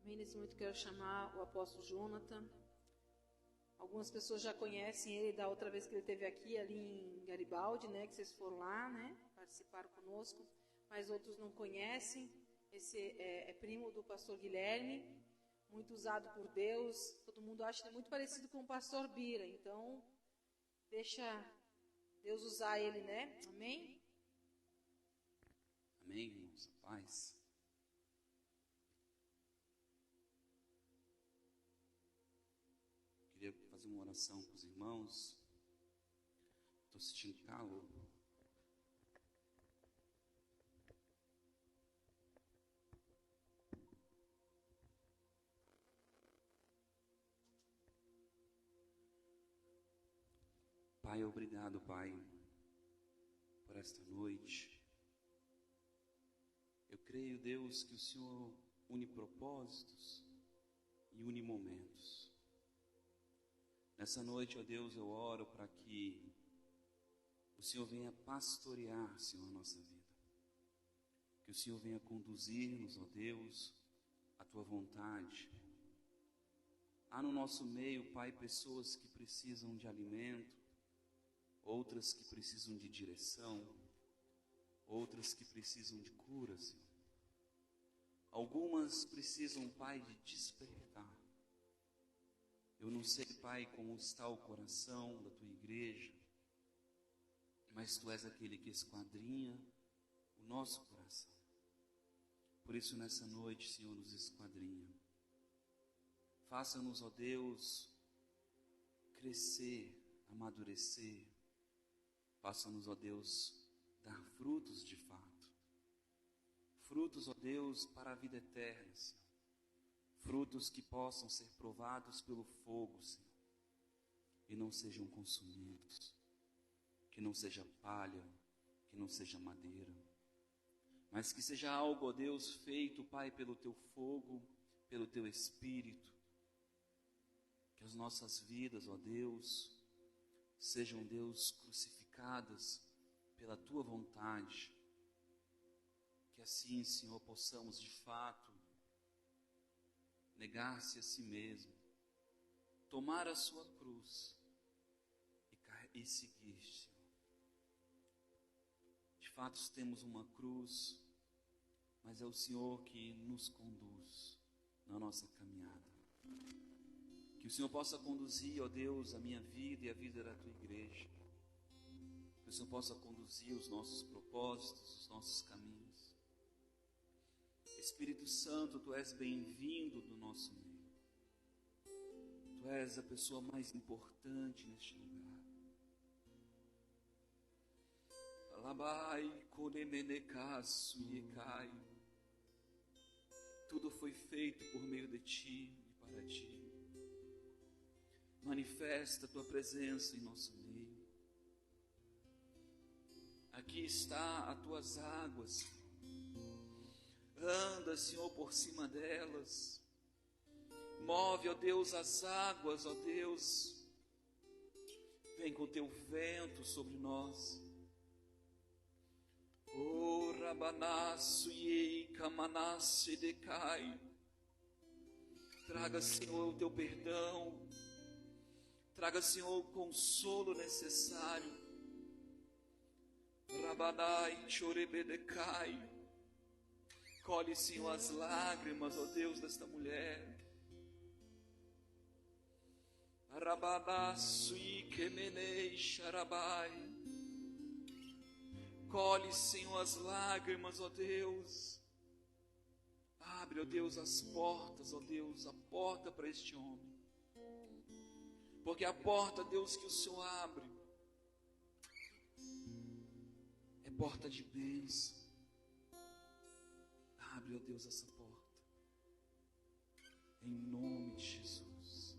Amém. Nesse momento quero chamar o apóstolo Jonathan. Algumas pessoas já conhecem ele da outra vez que ele esteve aqui, ali em Garibaldi, né? Que vocês foram lá, né? Participaram conosco. Mas outros não conhecem. Esse é primo do pastor Guilherme, muito usado por Deus. Todo mundo acha que é muito parecido com o pastor Bira. Então, deixa Deus usar ele, né? Amém? Amém, irmãos. A paz. Queria fazer uma oração com os irmãos. Estou sentindo calor. Pai, obrigado, Pai, por esta noite. Eu creio, Deus, que o Senhor une propósitos e une momentos. Nessa noite, ó Deus, eu oro para que o Senhor venha pastorear, Senhor, a nossa vida. Que o Senhor venha conduzir-nos, ó Deus, à Tua vontade. Há no nosso meio, Pai, pessoas que precisam de alimento, outras que precisam de direção, outras que precisam de cura, Senhor. Algumas precisam, Pai, de despertar. Eu não sei, Pai, como está o coração da Tua igreja, mas Tu és aquele que esquadrinha o nosso coração. Por isso, nessa noite, Senhor, nos esquadrinha. Faça-nos, ó Deus, crescer, amadurecer. Faça-nos, ó Deus, dar frutos de fato. Frutos, ó Deus, para a vida eterna, Senhor. Frutos que possam ser provados pelo fogo, Senhor, e não sejam consumidos. Que não seja palha, que não seja madeira, mas que seja algo, ó Deus, feito, Pai, pelo Teu fogo, pelo Teu Espírito. Que as nossas vidas, ó Deus, sejam, Deus, crucificadas pela Tua vontade. Que assim, Senhor, possamos de fato negar-se a si mesmo, tomar a sua cruz e seguir, Senhor. De fato, temos uma cruz, mas é o Senhor que nos conduz na nossa caminhada. Que o Senhor possa conduzir, ó Deus, a minha vida e a vida da Tua igreja. Que o Senhor possa conduzir os nossos propósitos, os nossos caminhos. Espírito Santo, Tu és bem-vindo no nosso meio. Tu és a pessoa mais importante neste lugar. Labai konemenekasu yekai. Tudo foi feito por meio de Ti e para Ti. Manifesta a Tua presença em nosso meio. Aqui está as Tuas águas. Anda, Senhor, por cima delas. Move, ó Deus, as águas, ó Deus. Vem com Teu vento sobre nós. O rabanasu yei kamanasu decai. Traga, Senhor, o Teu perdão. Traga, Senhor, o consolo necessário. Rabanai chorebedecai. Colhe, Senhor, as lágrimas, ó Deus, desta mulher. Rabanasu ikemenei xarabai. Colhe, Senhor, as lágrimas, ó Deus. Abre, ó Deus, as portas, ó Deus, a porta para este homem. Porque a porta, Deus, que o Senhor abre é porta de bênção. Abre, ó Deus, essa porta. Em nome de Jesus.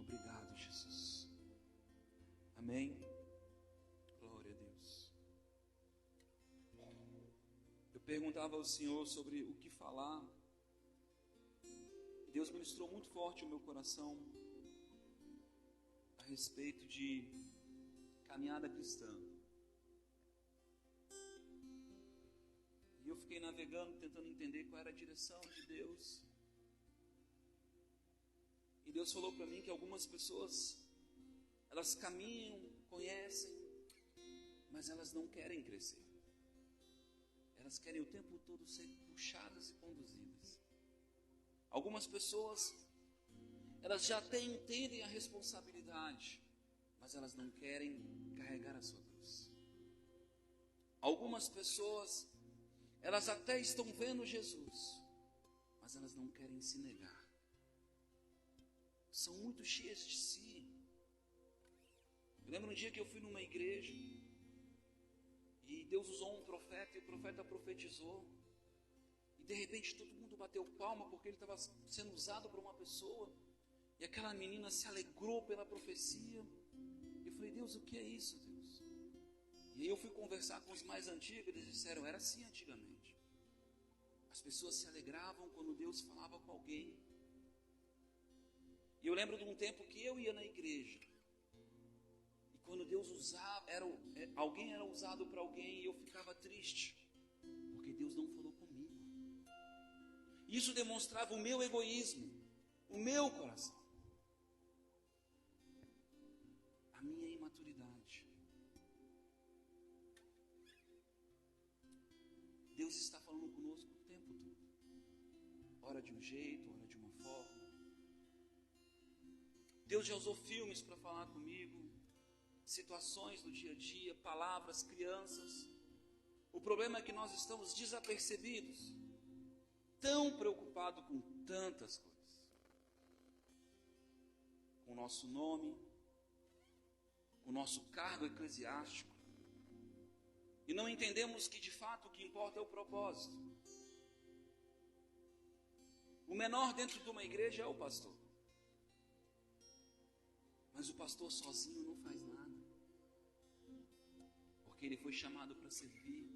Obrigado, Jesus. Amém. Glória a Deus. Eu perguntava ao Senhor sobre o que falar. Deus ministrou muito forte o meu coração a respeito de caminhada cristã. E eu fiquei navegando, tentando entender qual era a direção de Deus. Deus falou para mim que algumas pessoas, elas caminham, conhecem, mas elas não querem crescer. Elas querem o tempo todo ser puxadas e conduzidas. Algumas pessoas, elas já entendem a responsabilidade, mas elas não querem carregar a sua cruz. Algumas pessoas, elas até estão vendo Jesus, mas elas não querem se negar. São muito cheias de si. Eu lembro um dia que eu fui numa igreja e Deus usou um profeta e o profeta profetizou. E de repente todo mundo bateu palma porque ele estava sendo usado por uma pessoa. E aquela menina se alegrou pela profecia. Eu falei, Deus, o que é isso, Deus? E aí eu fui conversar com os mais antigos, eles disseram, era assim antigamente. As pessoas se alegravam quando Deus falava com alguém. E eu lembro de um tempo que eu ia na igreja. E quando Deus usava, alguém era usado para alguém e eu ficava triste. Porque Deus não falou comigo. Isso demonstrava o meu egoísmo, o meu coração. A minha imaturidade. Deus está falando conosco o tempo todo. Ora de um jeito, ora de uma forma. Deus já usou filmes para falar comigo, situações do dia a dia, palavras, crianças. O problema é que nós estamos desapercebidos, tão preocupados com tantas coisas. Com o nosso nome, com o nosso cargo eclesiástico. E não entendemos que de fato o que importa é o propósito. O menor dentro de uma igreja é o pastor. Mas o pastor sozinho não faz nada. Porque ele foi chamado para servir.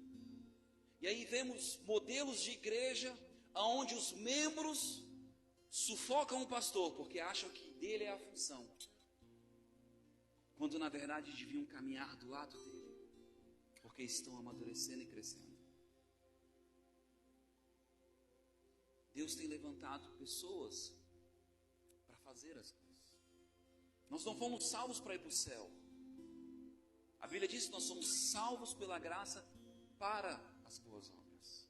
E aí vemos modelos de igreja onde os membros sufocam o pastor porque acham que dele é a função. Quando na verdade deviam caminhar do lado dele. Porque estão amadurecendo e crescendo. Deus tem levantado pessoas para fazer as coisas. Nós não fomos salvos para ir para o céu. A Bíblia diz que nós somos salvos pela graça para as boas obras.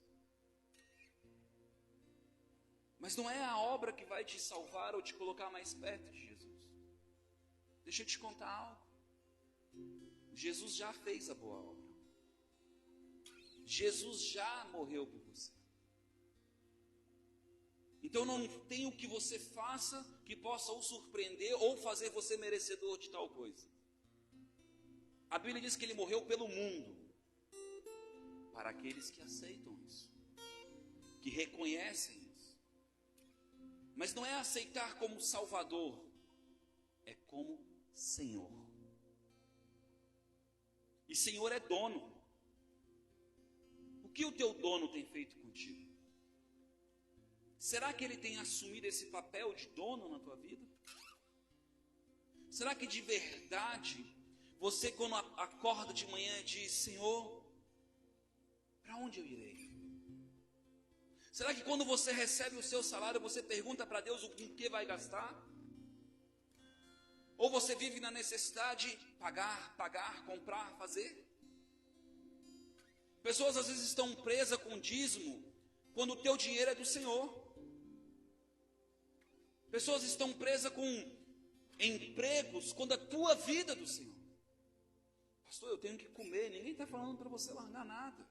Mas não é a obra que vai te salvar ou te colocar mais perto de Jesus. Deixa eu te contar algo. Jesus já fez a boa obra. Jesus já morreu por você. Então não tem o que você faça que possa o surpreender ou fazer você merecedor de tal coisa. A Bíblia diz que ele morreu pelo mundo. Para aqueles que aceitam isso. Que reconhecem isso. Mas não é aceitar como Salvador. É como Senhor. E Senhor é dono. O que o teu dono tem feito contigo? Será que ele tem assumido esse papel de dono na tua vida? Será que de verdade, você quando acorda de manhã diz, Senhor, para onde eu irei? Será que quando você recebe o seu salário, você pergunta para Deus com que vai gastar? Ou você vive na necessidade de pagar, comprar, fazer? Pessoas às vezes estão presas com dízimo, quando o teu dinheiro é do Senhor. Pessoas estão presas com empregos quando a tua vida é do Senhor. Pastor, eu tenho que comer. Ninguém está falando para você largar nada.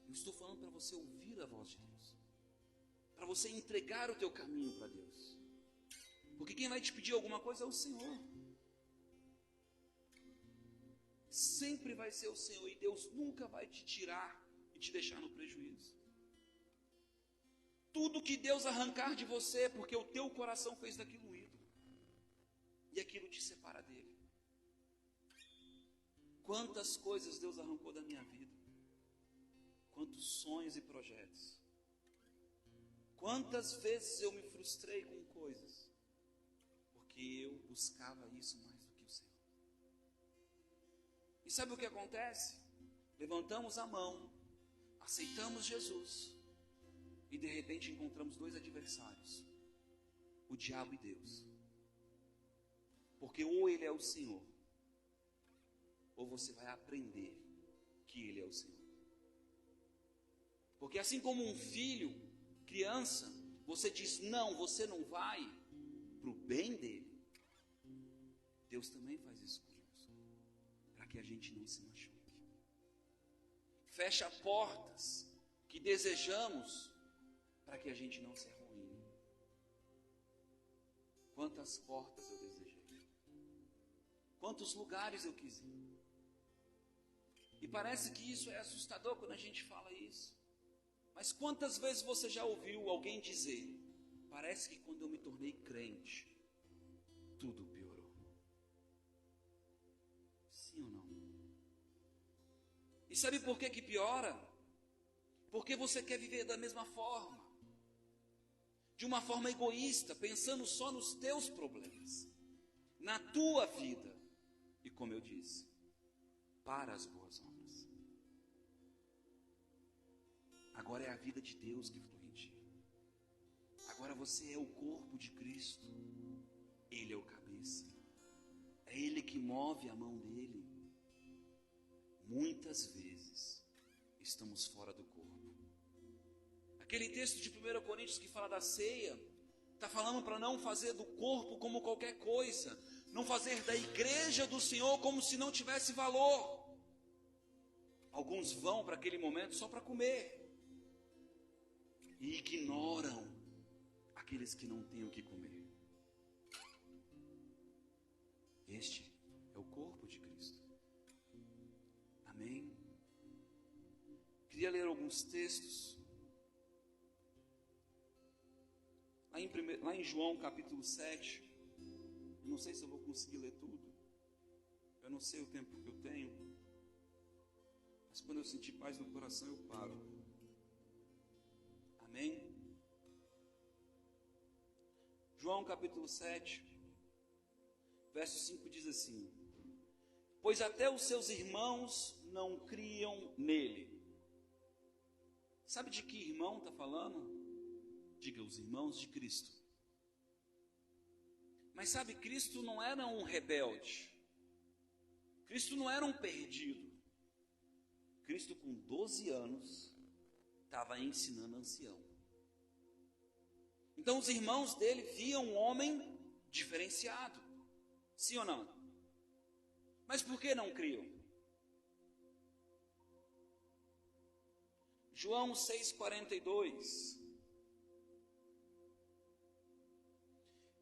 Eu estou falando para você ouvir a voz de Deus. Para você entregar o teu caminho para Deus. Porque quem vai te pedir alguma coisa é o Senhor. Sempre vai ser o Senhor. E Deus nunca vai te tirar e te deixar no prejuízo. Tudo que Deus arrancar de você, porque o teu coração fez daquilo um ídolo. E aquilo te separa dele. Quantas coisas Deus arrancou da minha vida. Quantos sonhos e projetos. Quantas vezes eu me frustrei com coisas. Porque eu buscava isso mais do que o Senhor. E sabe o que acontece? Levantamos a mão. Aceitamos Jesus. E de repente encontramos dois adversários. o diabo e Deus. Porque ou ele é o Senhor, ou você vai aprender que ele é o Senhor. Porque assim como um filho, criança, você diz não, você não vai, para o bem dele, Deus também faz isso conosco, para que a gente não se machuque. Fecha portas que desejamos, para que a gente não se arruine. Quantas portas eu desejei, quantos lugares eu quis ir. E parece que isso é assustador quando a gente fala isso. Mas quantas vezes você já ouviu alguém dizer: parece que quando eu me tornei crente, tudo piorou? Sim ou não? E sabe por que piora? Porque você quer viver da mesma forma, de uma forma egoísta, pensando só nos teus problemas, na tua vida. E como eu disse, para as boas obras. Agora é a vida de Deus que flui em ti. Agora você é o corpo de Cristo. Ele é o cabeça. É Ele que move a mão dele. Muitas vezes estamos fora do corpo. Aquele texto de 1 Coríntios que fala da ceia, está falando para não fazer do corpo como qualquer coisa. Não fazer da igreja do Senhor como se não tivesse valor. Alguns vão para aquele momento só para comer. E ignoram aqueles que não têm o que comer. Este é o corpo de Cristo. Amém? Queria ler alguns textos. Lá em João capítulo 7. Eu não sei se eu vou conseguir ler tudo. Eu não sei o tempo que eu tenho. Mas quando eu sentir paz no coração, eu paro. Amém? João capítulo 7, verso 5 diz assim: pois até os seus irmãos não criam nele. Sabe de que irmão está falando? Diga, os irmãos de Cristo. Mas sabe, Cristo não era um rebelde. Cristo não era um perdido. Cristo com 12 anos estava ensinando ancião. Então os irmãos dele viam um homem diferenciado. Sim ou não? Mas por que não criam? João 6,42.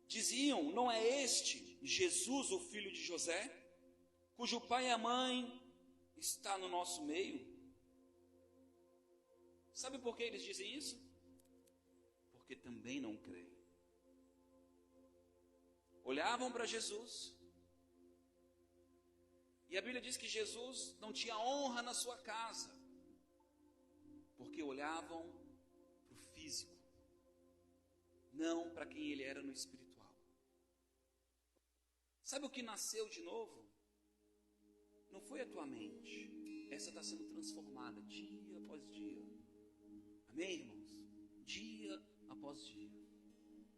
Diziam: não é este Jesus, o filho de José, cujo pai e a mãe está no nosso meio? Sabe por que eles dizem isso? Porque também não creem. Olhavam para Jesus, e a Bíblia diz que Jesus não tinha honra na sua casa, porque olhavam para o físico, não para quem ele era no espiritual. Sabe o que nasceu de novo? Não foi a tua mente, essa está sendo transformada dia após dia. Amém, irmãos? Dia após dia.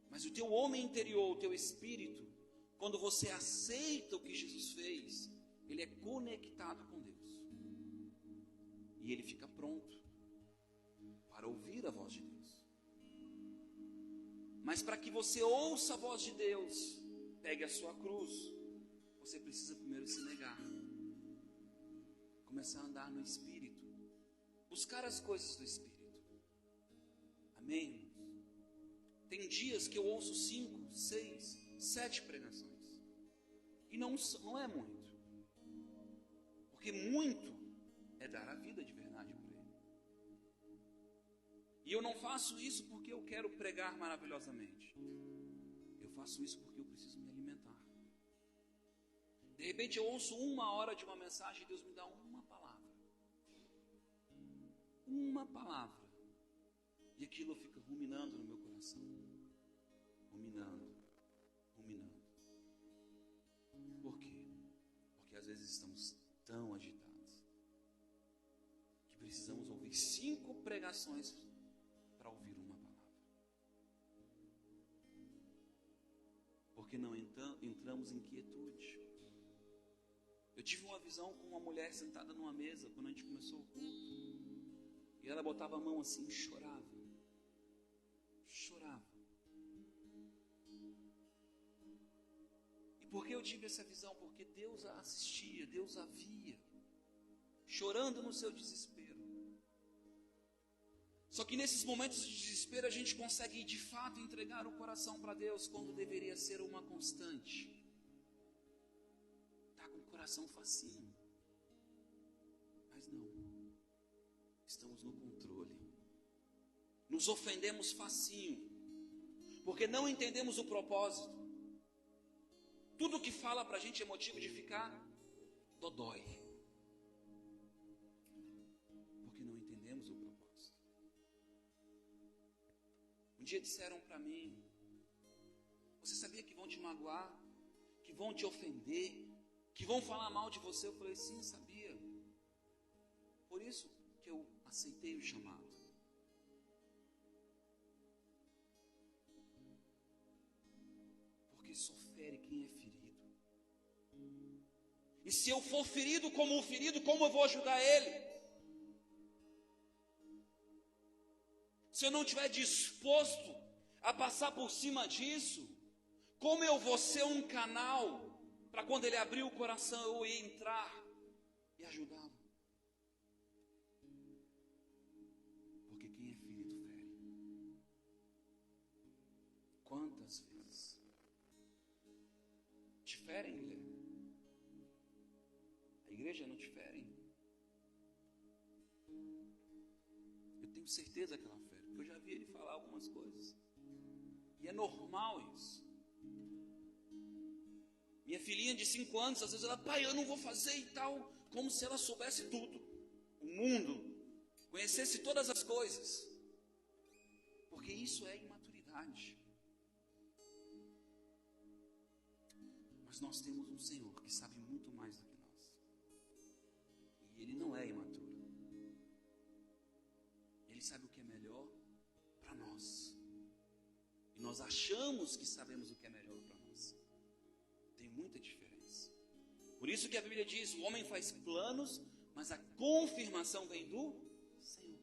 Mas o teu homem interior, o teu espírito, quando você aceita o que Jesus fez, ele é conectado com Deus. E ele fica pronto para ouvir a voz de Deus. Mas para que você ouça a voz de Deus, pegue a sua cruz, você precisa primeiro se negar. Começar a andar no Espírito. Buscar as coisas do Espírito. Amém? Tem dias que eu ouço 5, 6, 7 pregações. E não é muito. Porque muito é dar a vida de verdade para Ele. E eu não faço isso porque eu quero pregar maravilhosamente. Eu faço isso porque eu preciso me alimentar. De repente eu ouço 1 hora de uma mensagem e Deus me dá uma palavra. Uma palavra. E aquilo fica ruminando no meu coração. Ruminando. Por quê? Porque às vezes estamos tão agitados que precisamos ouvir 5 pregações para ouvir uma palavra. Porque não entramos em quietude. Eu tive uma visão com uma mulher sentada numa mesa quando a gente começou o culto. E ela botava a mão assim e chorava. Chorava. E por que eu tive essa visão? Porque Deus a assistia, Deus a via, chorando no seu desespero. Só que nesses momentos de desespero a gente consegue de fato entregar o coração para Deus, quando deveria ser uma constante. Está com o coração facinho. Mas não. Estamos no controle. Nos ofendemos facinho, porque não entendemos o propósito. Tudo que fala para a gente é motivo de ficar dodói, porque não entendemos o propósito. Um dia disseram para mim: você sabia que vão te magoar, que vão te ofender, que vão falar mal de você? Eu falei: sim, sabia. Por isso que eu aceitei o chamado. Porque só fere quem é ferido. E se eu for ferido como um ferido, como eu vou ajudar ele? Se eu não estiver disposto a passar por cima disso, como eu vou ser um canal para quando ele abrir o coração eu ir entrar e ajudá-lo? Porque quem é ferido fere. Quantas vezes te ferem, Guilherme? A igreja não te ferem? Eu tenho certeza que ela fere, porque eu já vi ele falar algumas coisas. E é normal isso. Minha filhinha de 5 anos, às vezes ela: pai, eu não vou fazer e tal, como se ela soubesse tudo, o mundo, conhecesse todas as coisas. Porque isso é imaturidade. Mas nós temos um Senhor que sabe muito mais do que nós. E Ele não é imaturo. Ele sabe o que é melhor para nós. E nós achamos que sabemos o que é melhor para nós. Tem muita diferença. Por isso que a Bíblia diz: o homem faz planos, mas a confirmação vem do Senhor.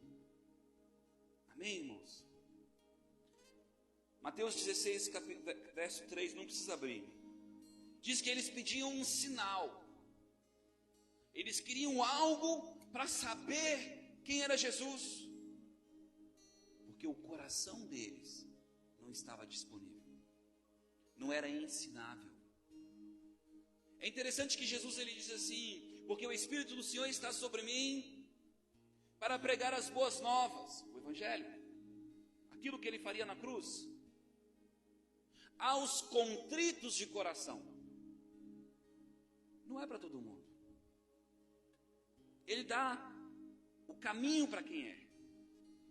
Amém, irmãos? Mateus 16, verso 3, não precisa abrir. Diz que eles pediam um sinal. Eles queriam algo para saber quem era Jesus. Porque o coração deles não estava disponível. Não era ensinável. É interessante que Jesus ele diz assim: porque o Espírito do Senhor está sobre mim para pregar as boas novas, o Evangelho, aquilo que ele faria na cruz, aos contritos de coração. Não é para todo mundo. Ele dá o caminho para quem é.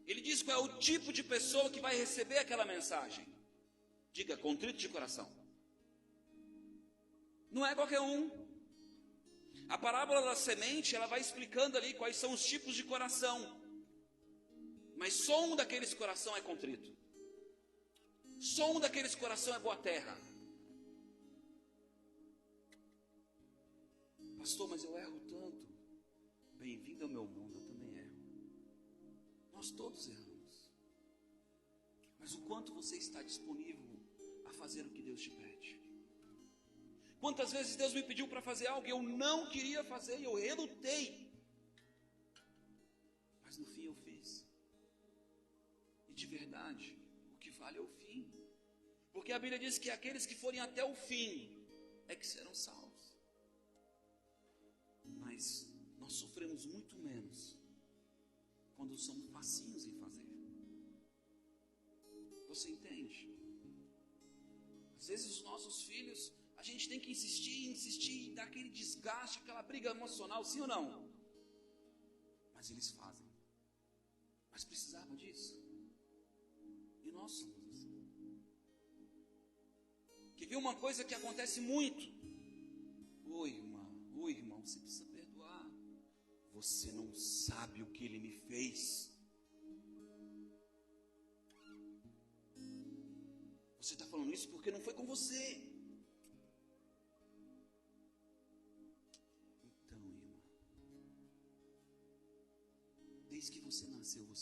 Ele diz qual é o tipo de pessoa que vai receber aquela mensagem. Diga: contrito de coração. Não é qualquer um. A parábola da semente, ela vai explicando ali quais são os tipos de coração. Mas só um daqueles coração é contrito. Só um daqueles coração é boa terra. Pastor, mas eu erro tanto. Bem-vindo ao meu mundo, eu também erro. Nós todos erramos. Mas o quanto você está disponível a fazer o que Deus te pede? Quantas vezes Deus me pediu para fazer algo e eu não queria fazer, e eu relutei. Mas no fim eu fiz. E de verdade, o que vale é o fim. Porque a Bíblia diz que aqueles que forem até o fim é que serão salvos. Mas nós sofremos muito menos quando somos facinhos em fazer. Você entende? Às vezes os nossos filhos, a gente tem que insistir, dar aquele desgaste, aquela briga emocional, sim ou não? Mas eles fazem. Mas precisava disso. E nós somos assim. Quer ver uma coisa que acontece muito? Oi, irmão, você precisa perdoar. Você não sabe o que ele me fez. Você está falando isso porque não foi com você.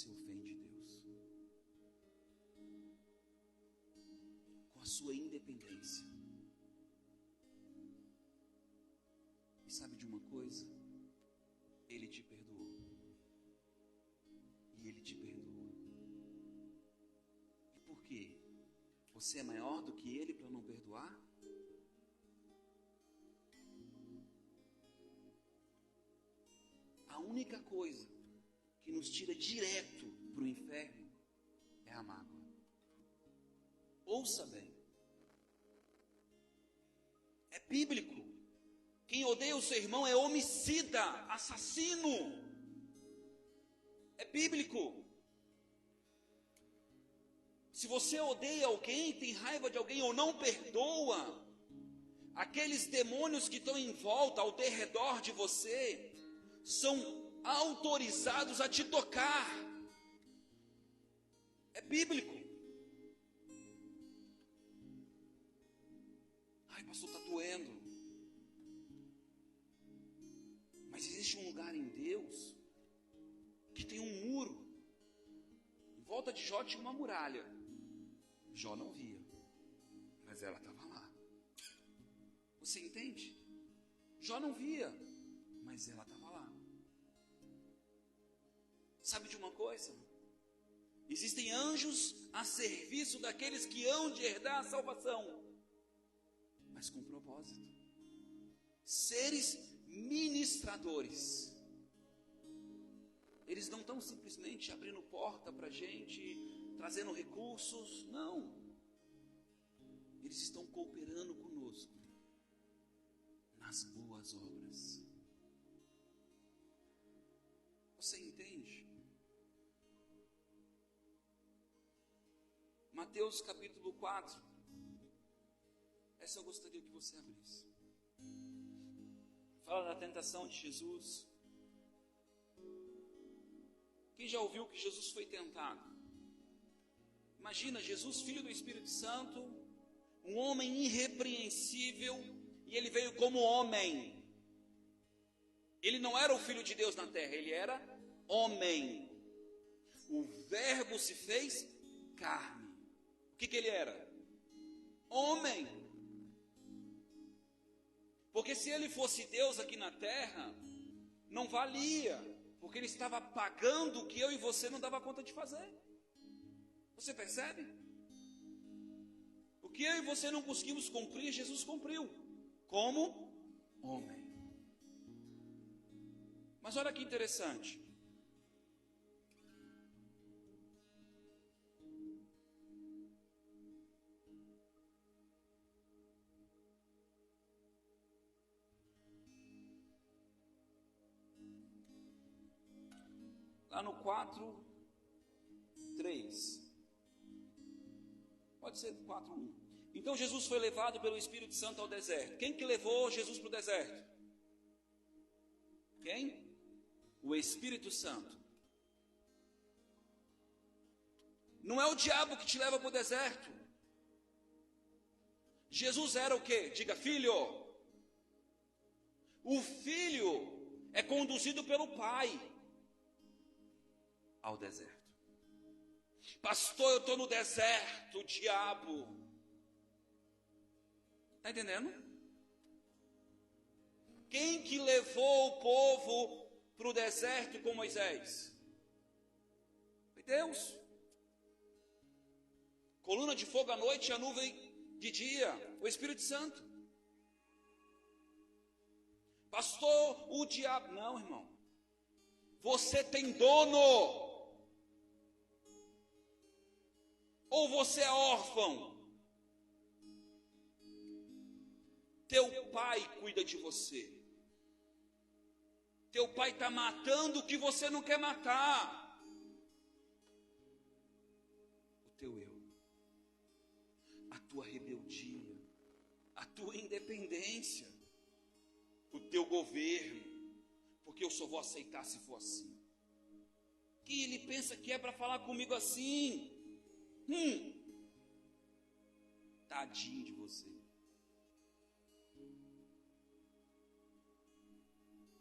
você ofende Deus? Com a sua independência. E sabe de uma coisa? Ele te perdoou. E Ele te perdoa. E por quê? Você é maior do que Ele para não perdoar? A única coisa que nos tira direto para o inferno é a mágoa. Ouça bem. É bíblico. Quem odeia o seu irmão é homicida, assassino. É bíblico. Se você odeia alguém, tem raiva de alguém ou não perdoa, aqueles demônios que estão em volta, ao derredor de você, são autorizados a te tocar. É bíblico. Ai, pastor, está doendo. Mas existe um lugar em Deus que tem um muro. Em volta de Jó tinha uma muralha. Jó não via, mas ela estava lá. Você entende? Jó não via, mas ela estava lá. Sabe de uma coisa? Existem anjos a serviço daqueles que hão de herdar a salvação, mas com propósito. Seres ministradores. Eles não estão simplesmente abrindo porta para a gente, trazendo recursos, não. Eles estão cooperando conosco nas boas obras. Você entende? Mateus capítulo 4. Essa eu gostaria que você abrisse. Fala da tentação de Jesus. Quem já ouviu que Jesus foi tentado? Imagina, Jesus, filho do Espírito Santo, um homem irrepreensível, e ele veio como homem. Ele não era o Filho de Deus na terra, ele era homem. O Verbo se fez carne. O que ele era? Homem. Porque se ele fosse Deus aqui na terra, não valia, porque ele estava pagando o que eu e você não dava conta de fazer. Você percebe? O que eu e você não conseguimos cumprir, Jesus cumpriu, como homem. Mas olha que interessante. Lá no 4, 3. Pode ser 4, 1. Então Jesus foi levado pelo Espírito Santo ao deserto. Quem que levou Jesus para o deserto? Quem? O Espírito Santo. Não é o diabo que te leva para o deserto. Jesus era o quê? Diga, filho. O filho é conduzido pelo Pai ao deserto. Pastor, eu estou no deserto, o diabo. Está entendendo? Quem que levou o povo para o deserto com Moisés? Foi Deus. Coluna de fogo à noite e a nuvem de dia, o Espírito Santo. Pastor, o diabo. Não, irmão. Você tem dono. Ou você é órfão? Teu pai cuida de você. Teu pai está matando o que você não quer matar. O teu eu. A tua rebeldia. A tua independência. O teu governo. Porque eu só vou aceitar se for assim. Que ele pensa que é para falar comigo assim? Tadinho de você.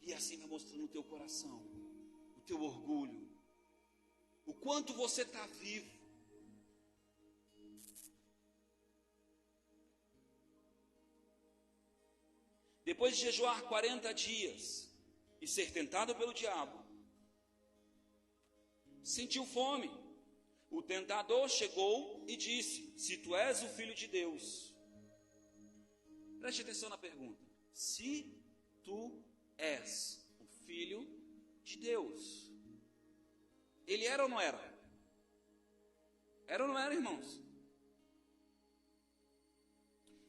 E assim vai mostrando o teu coração, o teu orgulho, o quanto você está vivo. Depois de jejuar 40 dias e ser tentado pelo diabo, sentiu fome. O tentador chegou e disse: se tu és o filho de Deus. Preste atenção na pergunta. Se tu és o filho de Deus. Ele era ou não era? Era ou não era, irmãos?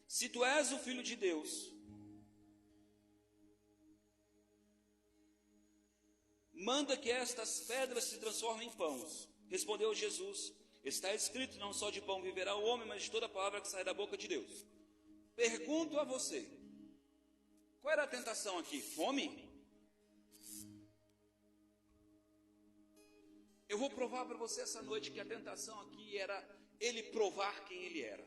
Se tu és o filho de Deus, manda que estas pedras se transformem em pães. Respondeu Jesus: está escrito, não só de pão viverá o homem, mas de toda palavra que sai da boca de Deus. Pergunto a você, qual era a tentação aqui? Fome? Eu vou provar para você essa noite que a tentação aqui era ele provar quem ele era.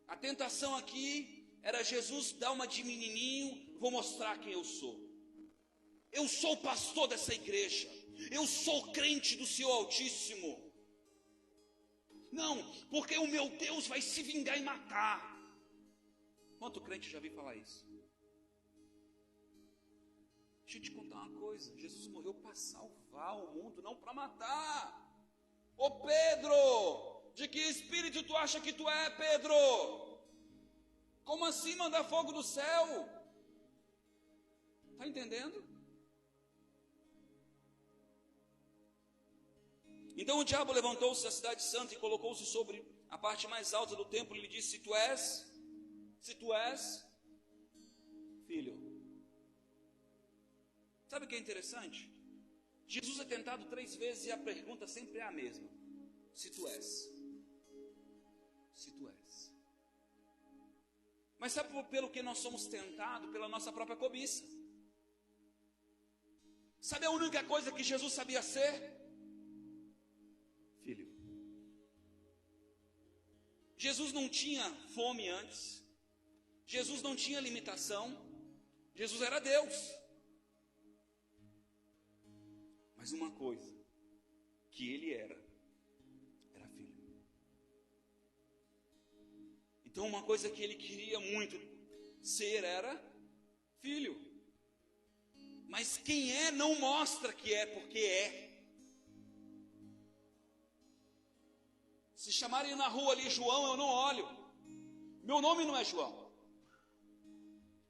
A tentação aqui era Jesus dar uma de menininho, vou mostrar quem eu sou. Eu sou o pastor dessa igreja. Eu sou crente do Senhor Altíssimo. Não, porque o meu Deus vai se vingar e matar. Quanto crente já vi falar isso? Deixa eu te contar uma coisa. Jesus morreu para salvar o mundo, não para matar. Ô Pedro, de que espírito tu acha que tu é, Pedro? Como assim mandar fogo do céu? Está entendendo? Então o diabo levantou-se da cidade santa e colocou-se sobre a parte mais alta do templo e lhe disse: se tu és filho. Sabe o que é interessante? Jesus é tentado 3 vezes e a pergunta sempre é a mesma: se tu és. Se tu és. Mas sabe pelo que nós somos tentados? Pela nossa própria cobiça. Sabe a única coisa que Jesus sabia ser? Filho. Jesus não tinha fome antes. Jesus não tinha limitação. Jesus era Deus. Mas uma coisa que ele era filho. Então uma coisa que ele queria muito ser era filho. Mas quem é não mostra que é, porque é. Se chamarem na rua ali João, eu não olho. Meu nome não é João.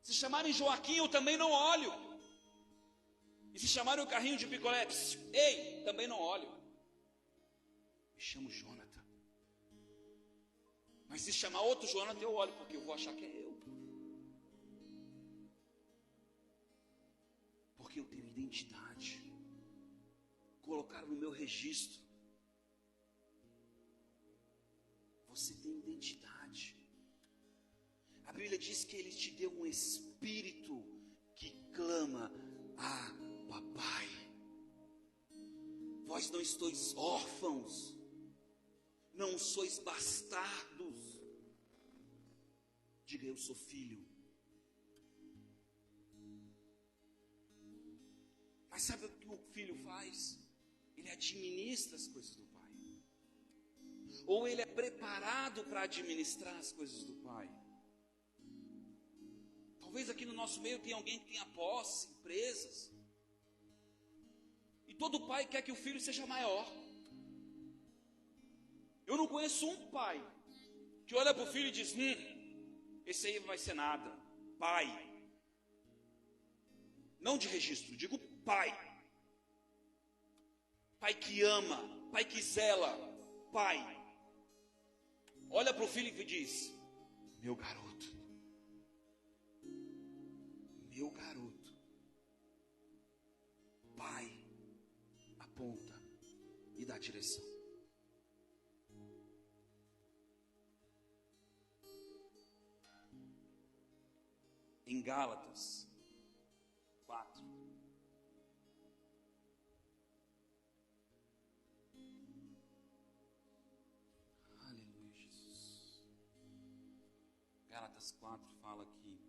Se chamarem Joaquim, eu também não olho. E se chamarem o carrinho de picolé, ei, também não olho. Me chamo Jonathan. Mas se chamar outro Jonathan, eu olho, porque eu vou achar que é eu. Porque eu tenho identidade. Colocaram no meu registro. Você tem identidade. A Bíblia diz que Ele te deu um espírito que clama: ah, papai. Vós não sois órfãos, não sois bastardos. Diga: eu sou filho. Mas sabe o que o filho faz? Ele administra as coisas do pai. Ou ele é preparado para administrar as coisas do pai. Talvez aqui no nosso meio tenha alguém que tenha posse, empresas. E todo pai quer que o filho seja maior. Eu não conheço um pai que olha para o filho e diz: esse aí vai ser nada. Pai. Não de registro, digo pai. Pai que ama, pai que zela, pai. Olha para o filho e diz: meu garoto, meu garoto. Pai aponta e dá direção. Em Gálatas 4. Aleluia, Jesus. Gálatas 4 fala aqui: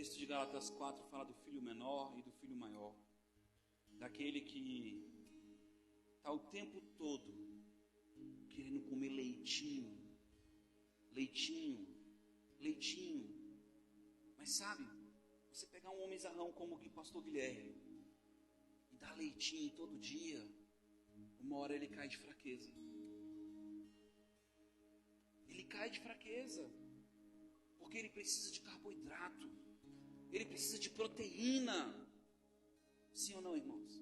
texto de Gálatas 4 fala do filho menor e do filho maior. Daquele que está o tempo todo querendo comer leitinho. Mas sabe, você pegar um homenzarrão como o pastor Guilherme e dar leitinho todo dia, uma hora ele cai de fraqueza. Ele cai de fraqueza, porque ele precisa de carboidrato, ele precisa de proteína. Sim ou não, irmãos?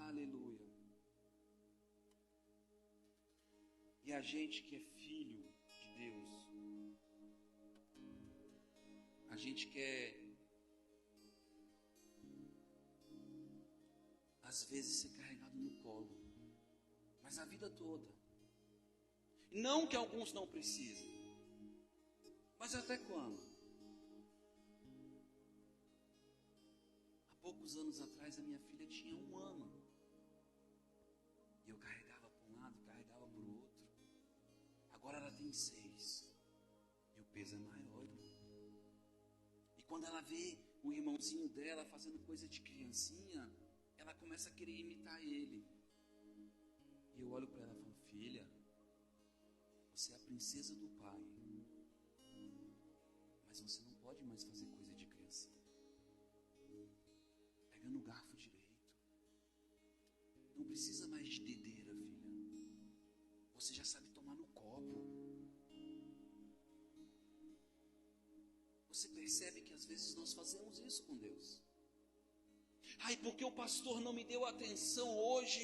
Aleluia. E a gente que é filho de Deus, a gente quer, às vezes, ser carregado no colo, mas a vida toda. Não que alguns não precisem, mas até quando? Há poucos anos atrás, a minha filha tinha 1 ano. E eu carregava para um lado, carregava para o outro. Agora ela tem 6. E o peso é maior. E quando ela vê o irmãozinho dela fazendo coisa de criancinha, ela começa a querer imitar ele. E eu olho para ela e falo: filha, você é a princesa do pai, mas você não pode mais fazer coisa de criancinha. Pega no garfo direito. Não precisa mais de dedeira, filha. Você já sabe tomar no copo. Você percebe que às vezes nós fazemos isso com Deus. Ai, porque o pastor não me deu atenção hoje.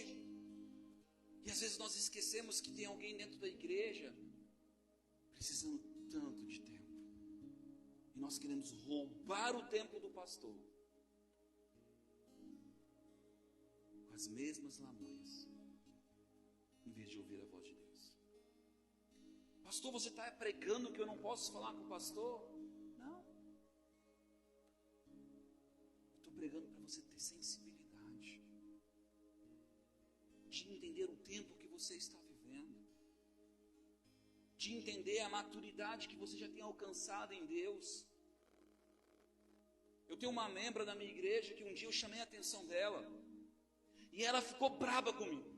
E às vezes nós esquecemos que tem alguém dentro da igreja precisando tanto de tempo. E nós queremos roubar o tempo do pastor com as mesmas lamúrias, em vez de ouvir a voz de Deus. Pastor, você está pregando que eu não posso falar com o pastor? Não. Estou pregando para você ter sensibilidade, de entender o tempo que você está vivendo, de entender a maturidade que você já tem alcançado em Deus. Eu tenho uma membra da minha igreja que um dia eu chamei a atenção dela e ela ficou braba comigo.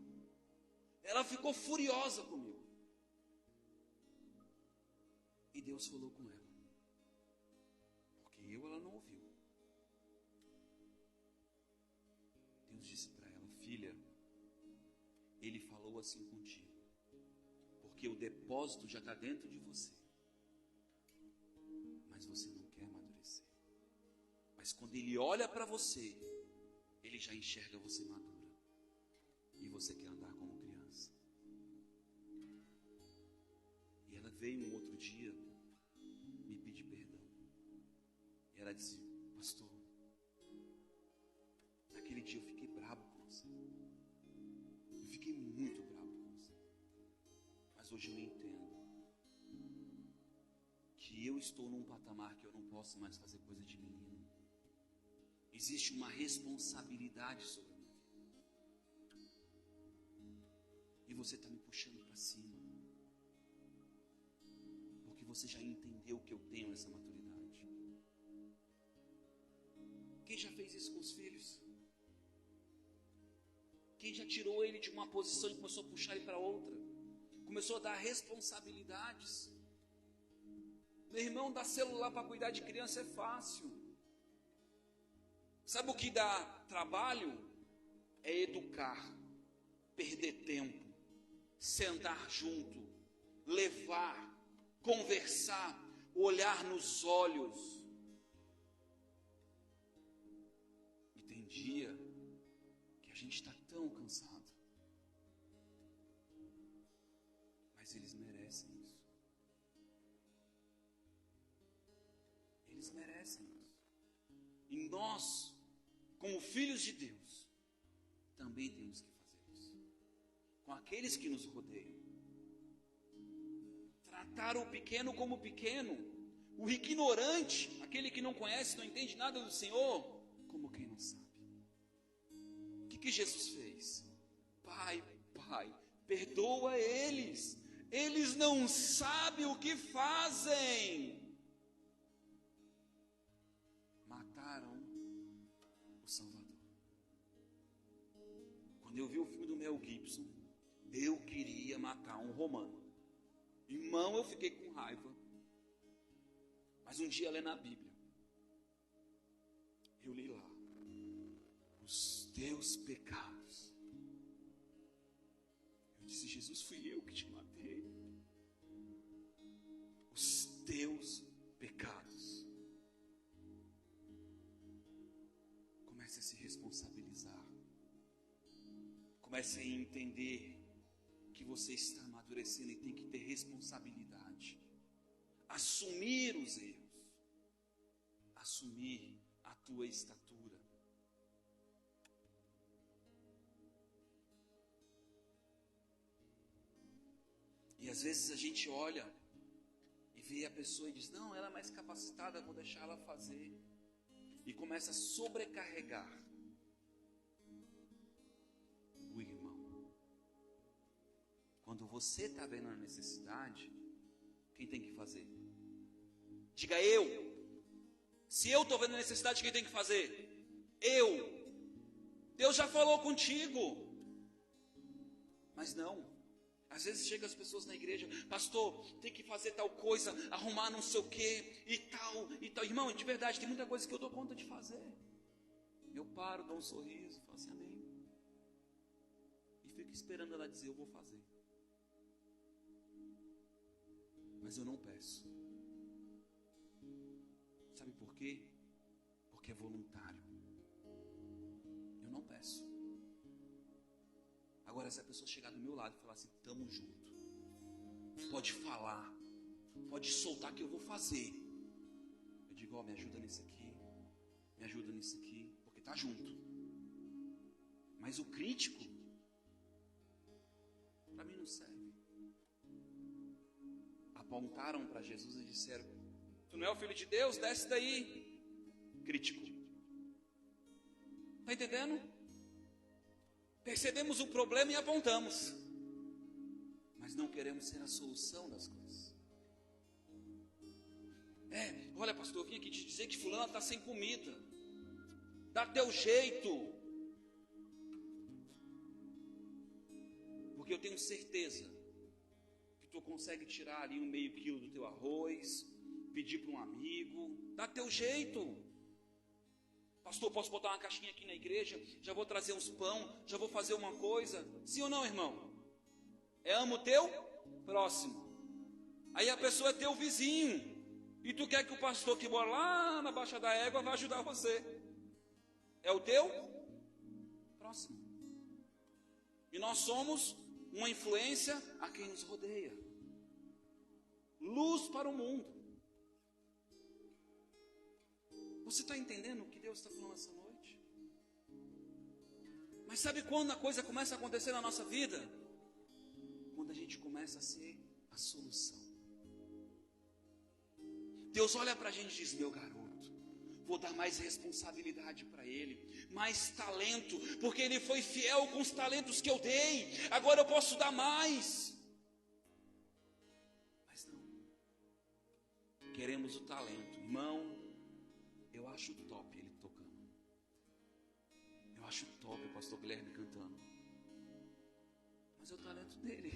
Ela ficou furiosa comigo. E Deus falou com ela, porque ela não ouviu. Deus disse para ela: filha, ele falou assim contigo porque o depósito já está dentro de você, mas você não quer amadurecer. Mas quando ele olha para você, ele já enxerga você madura, e você quer andar como criança. E ela veio um outro dia me pedir perdão, e ela disse: pastor, naquele dia eu fiquei bravo com você, eu fiquei muito bravo. Hoje eu entendo que eu estou num patamar que eu não posso mais fazer coisa de menino. Existe uma responsabilidade sobre a minha vida. E você está me puxando para cima, porque você já entendeu que eu tenho essa maturidade. Quem já fez isso com os filhos? Quem já tirou ele de uma posição e começou a puxar ele para outra? Começou a dar responsabilidades. Meu irmão, dar celular para cuidar de criança é fácil. Sabe o que dá trabalho? É educar, perder tempo, sentar junto, levar, conversar, olhar nos olhos. E tem dia que a gente está tão cansado. Eles merecem isso. Eles merecem isso. E nós, como filhos de Deus, também temos que fazer isso com aqueles que nos rodeiam. Tratar o pequeno como pequeno, o ignorante, aquele que não conhece, não entende nada do Senhor, como quem não sabe. O que Jesus fez? Pai, perdoa eles. Eles não sabem o que fazem. eu vi o filme do Mel Gibson, eu queria matar um romano. Irmão, eu fiquei com raiva. Mas um dia lendo a Bíblia, eu li lá: os teus pecados. Eu disse: Jesus, fui eu que te matei. Os teus pecados. Comece a se responsabilizar. Comece a entender que você está amadurecendo e tem que ter responsabilidade. Assumir os erros. Assumir a tua estatura. E às vezes a gente olha e vê a pessoa e diz: não, ela é mais capacitada, vou deixar ela fazer. E começa a sobrecarregar o irmão. Quando você está vendo a necessidade, quem tem que fazer? Diga: eu. Se eu estou vendo a necessidade, quem tem que fazer? Eu. Deus já falou contigo. Mas não. Às vezes chegam as pessoas na igreja: pastor, tem que fazer tal coisa, arrumar não sei o que, e tal, e tal. Irmão, de verdade, tem muita coisa que eu dou conta de fazer. Eu paro, dou um sorriso, falo assim: amém. E fico esperando ela dizer: eu vou fazer. Mas eu não peço. Sabe por quê? Porque é voluntário. Eu não peço. Agora, se a pessoa chegar do meu lado e falar assim: tamo junto, pode falar, pode soltar que eu vou fazer, eu digo: ó, me ajuda nisso aqui, me ajuda nisso aqui, porque tá junto. Mas o crítico, para mim não serve. Apontaram para Jesus e disseram: tu não é o Filho de Deus? Desce daí. Crítico. Está entendendo? Percebemos o problema e apontamos, mas não queremos ser a solução das coisas. Olha, pastor, eu vim aqui te dizer que fulano está sem comida. Dá teu jeito. Porque eu tenho certeza que tu consegue tirar ali 1/2 quilo do teu arroz, pedir para um amigo. Dá teu jeito. Pastor, posso botar uma caixinha aqui na igreja? Já vou trazer uns pão, já vou fazer uma coisa. Sim ou não, irmão? Ama o teu próximo. Aí a pessoa é teu vizinho, e tu quer que o pastor que mora lá na Baixa da Égua vai ajudar você. É o teu próximo. E nós somos uma influência a quem nos rodeia. Luz para o mundo. Você está entendendo o que Deus está falando essa noite? Mas sabe quando a coisa começa a acontecer na nossa vida? Quando a gente começa a ser a solução. Deus olha para a gente e diz: meu garoto, vou dar mais responsabilidade para ele, mais talento, porque ele foi fiel com os talentos que eu dei, agora eu posso dar mais. Mas não, queremos o talento. Irmão, eu acho top ele tocando. Eu acho top o pastor Guilherme cantando. Mas é o talento dele.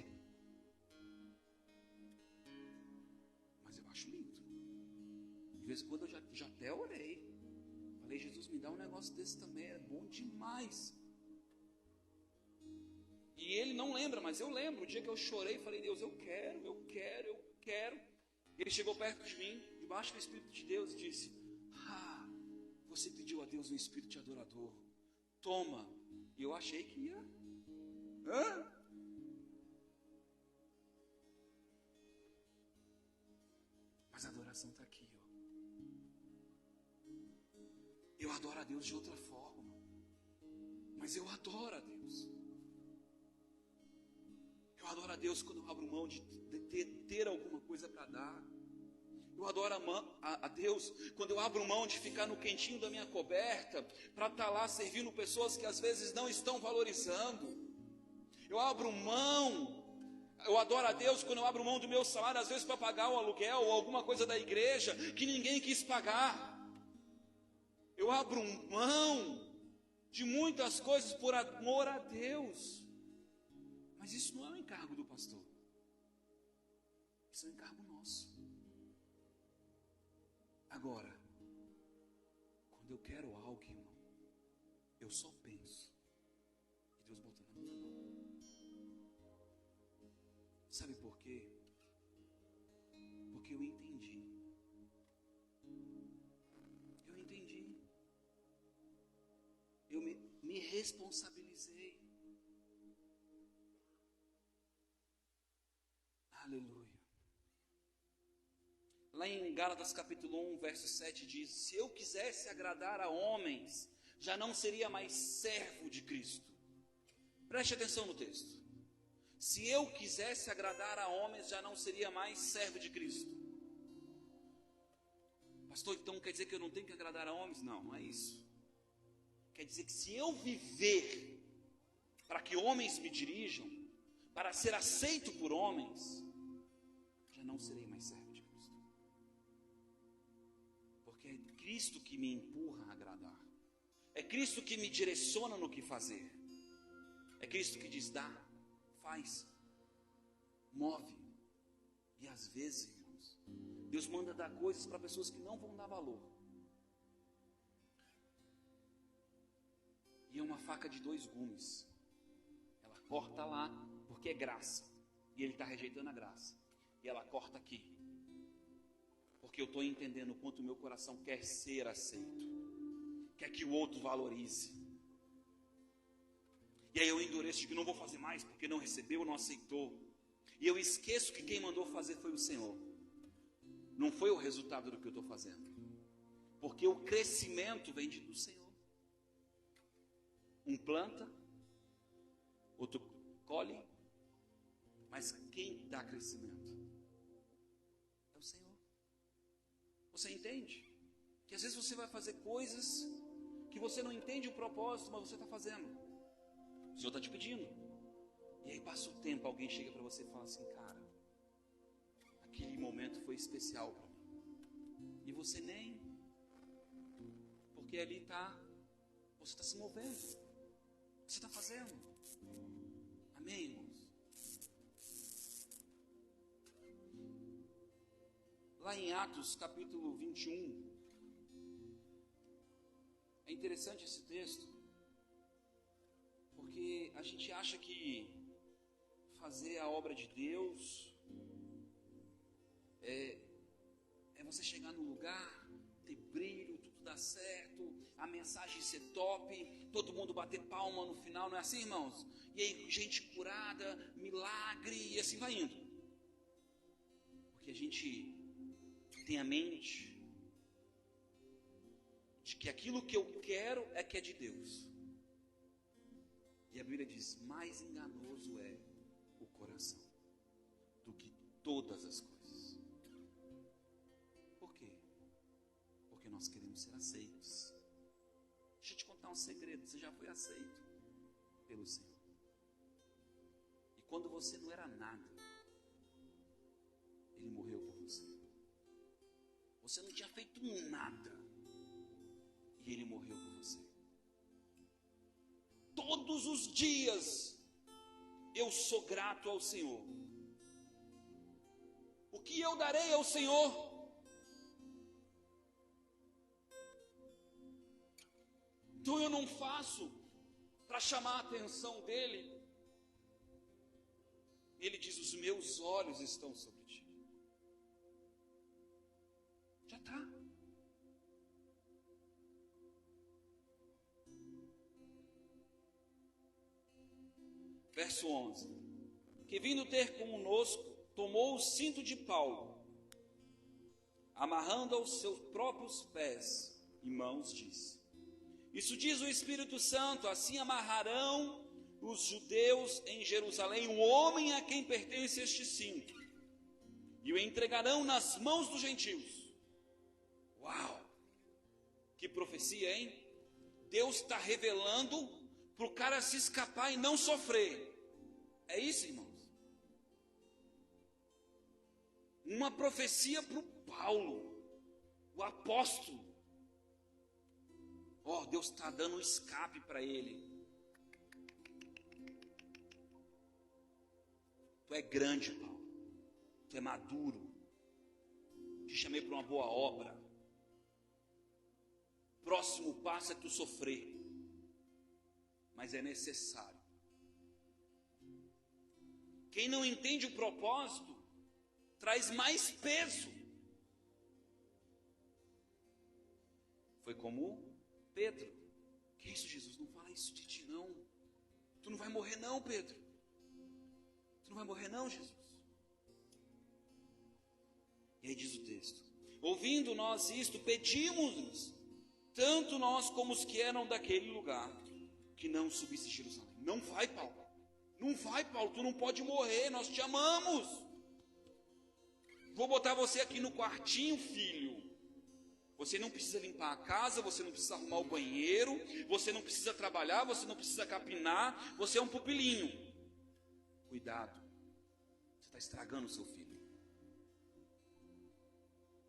Mas eu acho lindo. De vez em quando eu já até orei. Falei: Jesus, me dá um negócio desse também, é bom demais. E ele não lembra, mas eu lembro. O dia que eu chorei, falei: Deus, eu quero. Ele chegou perto de mim, debaixo do Espírito de Deus, e disse: você pediu a Deus um espírito de adorador. Toma. E eu achei que ia. Mas a adoração está aqui, ó. Eu adoro a Deus de outra forma. Mas eu adoro a Deus. Eu adoro a Deus quando eu abro mão de ter alguma coisa para dar. Eu adoro a Deus quando eu abro mão de ficar no quentinho da minha coberta para estar lá servindo pessoas que às vezes não estão valorizando. Eu adoro a Deus quando eu abro mão do meu salário, às vezes para pagar o aluguel ou alguma coisa da igreja que ninguém quis pagar. Eu abro mão de muitas coisas por amor a Deus. Mas isso não é um encargo do pastor. Isso é um encargo nosso. Agora, quando eu quero algo, irmão, eu só penso. E Deus bota na minha mão. Sabe por quê? Porque eu entendi. Eu me responsabilizei. Aleluia. Lá em Gálatas capítulo 1, verso 7 diz: se eu quisesse agradar a homens, já não seria mais servo de Cristo. Preste atenção no texto. Se eu quisesse agradar a homens, já não seria mais servo de Cristo. Pastor, então quer dizer que eu não tenho que agradar a homens? Não, não é isso. Quer dizer que se eu viver para que homens me dirijam, para ser aceito por homens, já não serei mais servo de Cristo. Porque é Cristo que me empurra a agradar. É Cristo que me direciona no que fazer. É Cristo que diz: dá, faz, move. E às vezes, irmãos, Deus manda dar coisas para pessoas que não vão dar valor. E é uma faca de 2 gumes. Ela corta lá, porque é graça. E ele está rejeitando a graça. E ela corta aqui, porque eu estou entendendo o quanto o meu coração quer ser aceito. Quer que o outro valorize. E aí eu endureço de que não vou fazer mais, porque não recebeu, não aceitou. E eu esqueço que quem mandou fazer foi o Senhor. Não foi o resultado do que eu estou fazendo. Porque o crescimento vem do Senhor. Um planta, outro colhe, mas quem dá crescimento é o Senhor. Você entende? Que às vezes você vai fazer coisas que você não entende o propósito, mas você está fazendo. O Senhor está te pedindo. E aí passa o tempo, alguém chega para você e fala assim: cara, aquele momento foi especial para mim. E você nem, porque ali está, você está se movendo. O que você está fazendo? Amém, irmãos? Lá em Atos capítulo 21, é interessante esse texto, porque a gente acha que fazer a obra de Deus é você chegar no lugar, ter brilho, tudo dar certo, a mensagem ser top, todo mundo bater palma no final, não é assim, irmãos? E aí gente curada, milagre, e assim vai indo. Porque a gente tem a mente de que aquilo que eu quero é que é de Deus. E a Bíblia diz: mais enganoso é o coração do que todas as coisas. Por quê? Porque nós queremos ser aceitos. Deixa eu te contar um segredo: você já foi aceito pelo Senhor. E quando você não era nada, Ele morreu por você. Você não tinha feito nada, e Ele morreu por você. Todos os dias eu sou grato ao Senhor. O que eu darei ao Senhor? Então eu não faço para chamar a atenção dEle. Ele diz: os meus olhos estão sobre ti. Já está. Verso 11: que vindo ter conosco, tomou o cinto de Paulo, amarrando aos seus próprios pés e mãos, disse: isso diz o Espírito Santo, assim amarrarão os judeus em Jerusalém o homem a quem pertence este cinto, e o entregarão nas mãos dos gentios. Uau! Que profecia, hein? Deus está revelando para o cara se escapar e não sofrer. É isso, irmãos? Uma profecia para o Paulo, o apóstolo. Deus está dando um escape para ele. Tu é grande, Paulo. Tu é maduro. Te chamei para uma boa obra. Próximo passo é tu sofrer. Mas é necessário. Quem não entende o propósito, traz mais peso. Foi como Pedro. Que isso, Jesus? Não fala isso de ti, não. Tu não vai morrer, não, Pedro. Tu não vai morrer, não, Jesus. E aí diz o texto: ouvindo nós isto, pedimos-nos, tanto nós como os que eram daquele lugar, que não subisse Jerusalém. Não vai, Paulo. Não vai, Paulo. Tu não pode morrer. Nós te amamos. Vou botar você aqui no quartinho, filho. Você não precisa limpar a casa, você não precisa arrumar o banheiro, você não precisa trabalhar, você não precisa capinar, você é um pupilinho. Cuidado, você está estragando o seu filho.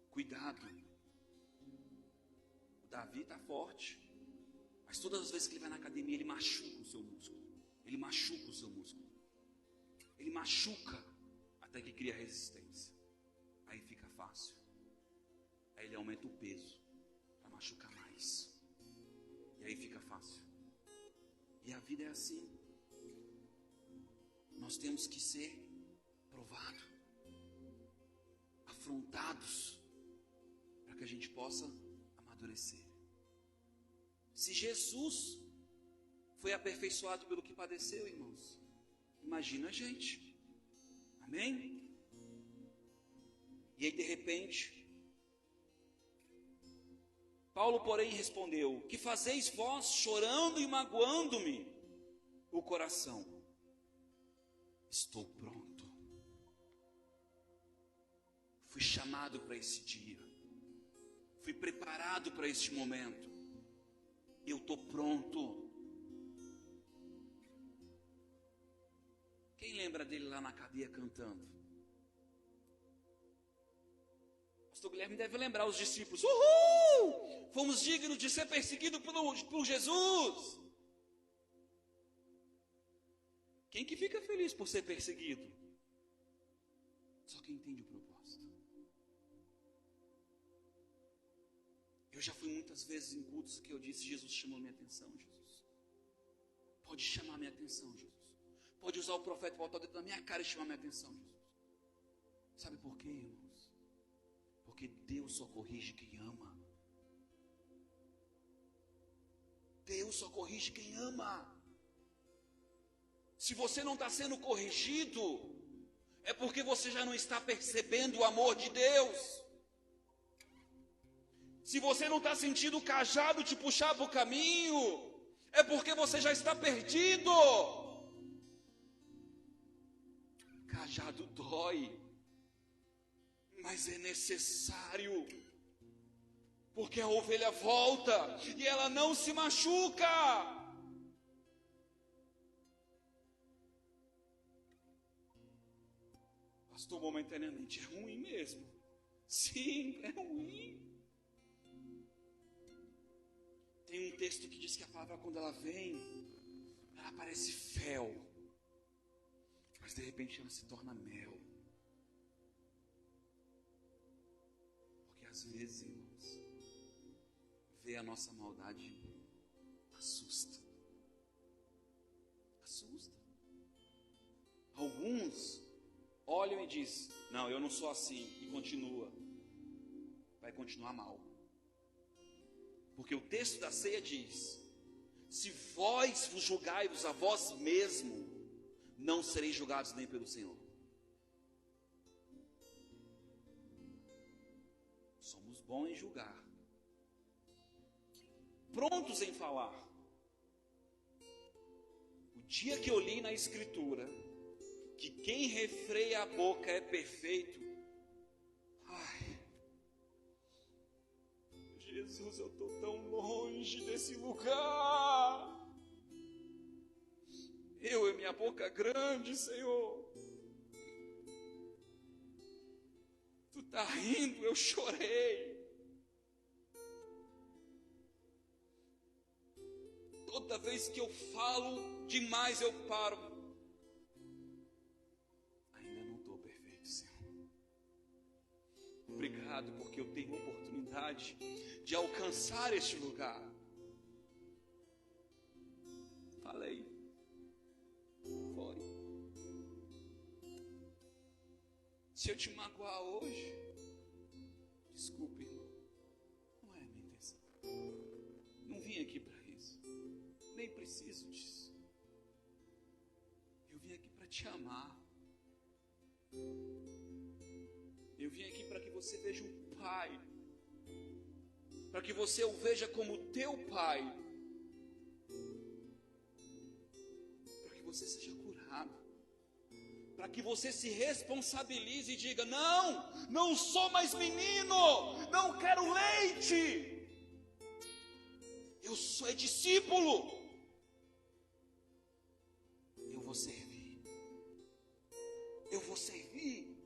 Cuidado. O Davi está forte, mas todas as vezes que ele vai na academia, ele machuca o seu músculo. Ele machuca o seu músculo. Ele machuca até que cria resistência. Aí fica fácil. Aí ele aumenta o peso para machucar mais. E aí fica fácil. E a vida é assim. Nós temos que ser provados, afrontados, para que a gente possa amadurecer. Se Jesus foi aperfeiçoado pelo que padeceu, irmãos, imagina a gente. Amém? E aí de repente, Paulo, porém, respondeu: que fazeis vós, chorando e magoando-me o coração? Estou pronto. Fui chamado para esse dia. Fui preparado para este momento. Eu estou pronto. Quem lembra dele lá na cadeia cantando? Pastor Guilherme deve lembrar os discípulos. Uhul! Fomos dignos de ser perseguidos por Jesus. Quem que fica feliz por ser perseguido? Só quem entende o propósito. Eu já fui muitas vezes em cultos que eu disse: Jesus chamou minha atenção, Jesus. Pode chamar minha atenção, Jesus. Pode usar o profeta e botar o dedo na minha cara e chamar minha atenção, Jesus. Sabe por quê, irmãos? Porque Deus só corrige quem ama. Deus só corrige quem ama. Se você não está sendo corrigido, é porque você já não está percebendo o amor de Deus. Se você não está sentindo o cajado te puxar para o caminho, é porque você já está perdido. Cajado dói, mas é necessário, porque a ovelha volta e ela não se machuca. Pastor, momentaneamente é ruim mesmo. Sim, é ruim. Tem um texto que diz que a palavra, quando ela vem, ela parece fel, mas de repente ela se torna mel. Porque às vezes, irmãos, ver a nossa maldade assusta. Assusta. Alguns olham e dizem: não, eu não sou assim, e continua. Vai continuar mal. Porque o texto da ceia diz: se vós vos julgai-vos a vós mesmo, não sereis julgados nem pelo Senhor. Somos bons em julgar, prontos em falar. O dia que eu li na Escritura que quem refreia a boca é perfeito, ai, Jesus, eu estou tão longe desse lugar. Eu e minha boca grande, Senhor. Tu está rindo, eu chorei. Toda vez que eu falo demais, eu paro. Ainda não estou perfeito, Senhor. Obrigado, porque eu tenho a oportunidade de alcançar este lugar. Falei. Foi. Se eu te magoar hoje, desculpe, irmão. Não é a minha intenção. Não vim aqui para isso. Nem preciso disso. Eu vim aqui para te amar. Eu vim aqui para que você veja o Pai. Para que você o veja como teu Pai. Para que você seja curado. Para que você se responsabilize e diga: não sou mais menino, não quero leite, eu sou discípulo, eu vou servir,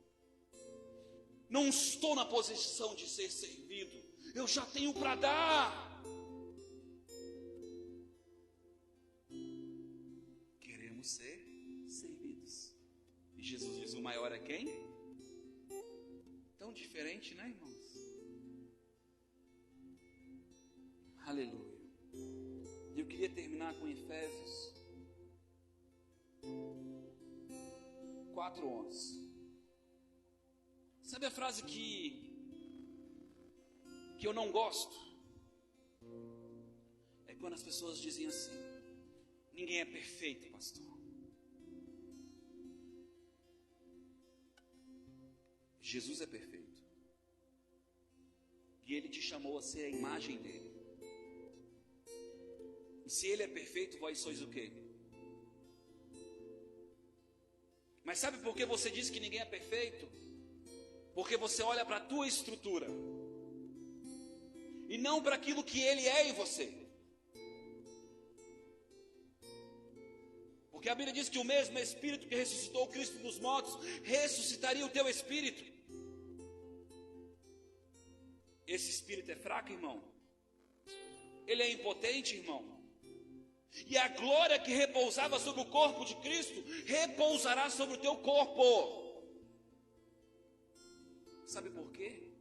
não estou na posição de ser servido, eu já tenho para dar. Queremos ser servidos. E Jesus diz: o maior é quem? Tão diferente, né, irmãos? Aleluia. E eu queria terminar com Efésios 4:11. Sabe a frase que eu não gosto? É quando as pessoas dizem assim: ninguém é perfeito, pastor. Jesus é perfeito. E Ele te chamou a ser a imagem dEle. E se Ele é perfeito, vós sois o quê? Mas sabe por que você diz que ninguém é perfeito? Porque você olha para a tua estrutura e não para aquilo que Ele é em você. Porque a Bíblia diz que o mesmo Espírito que ressuscitou Cristo dos mortos ressuscitaria o teu espírito. Esse espírito é fraco, irmão? Ele é impotente, irmão? E a glória que repousava sobre o corpo de Cristo repousará sobre o teu corpo. Sabe por quê?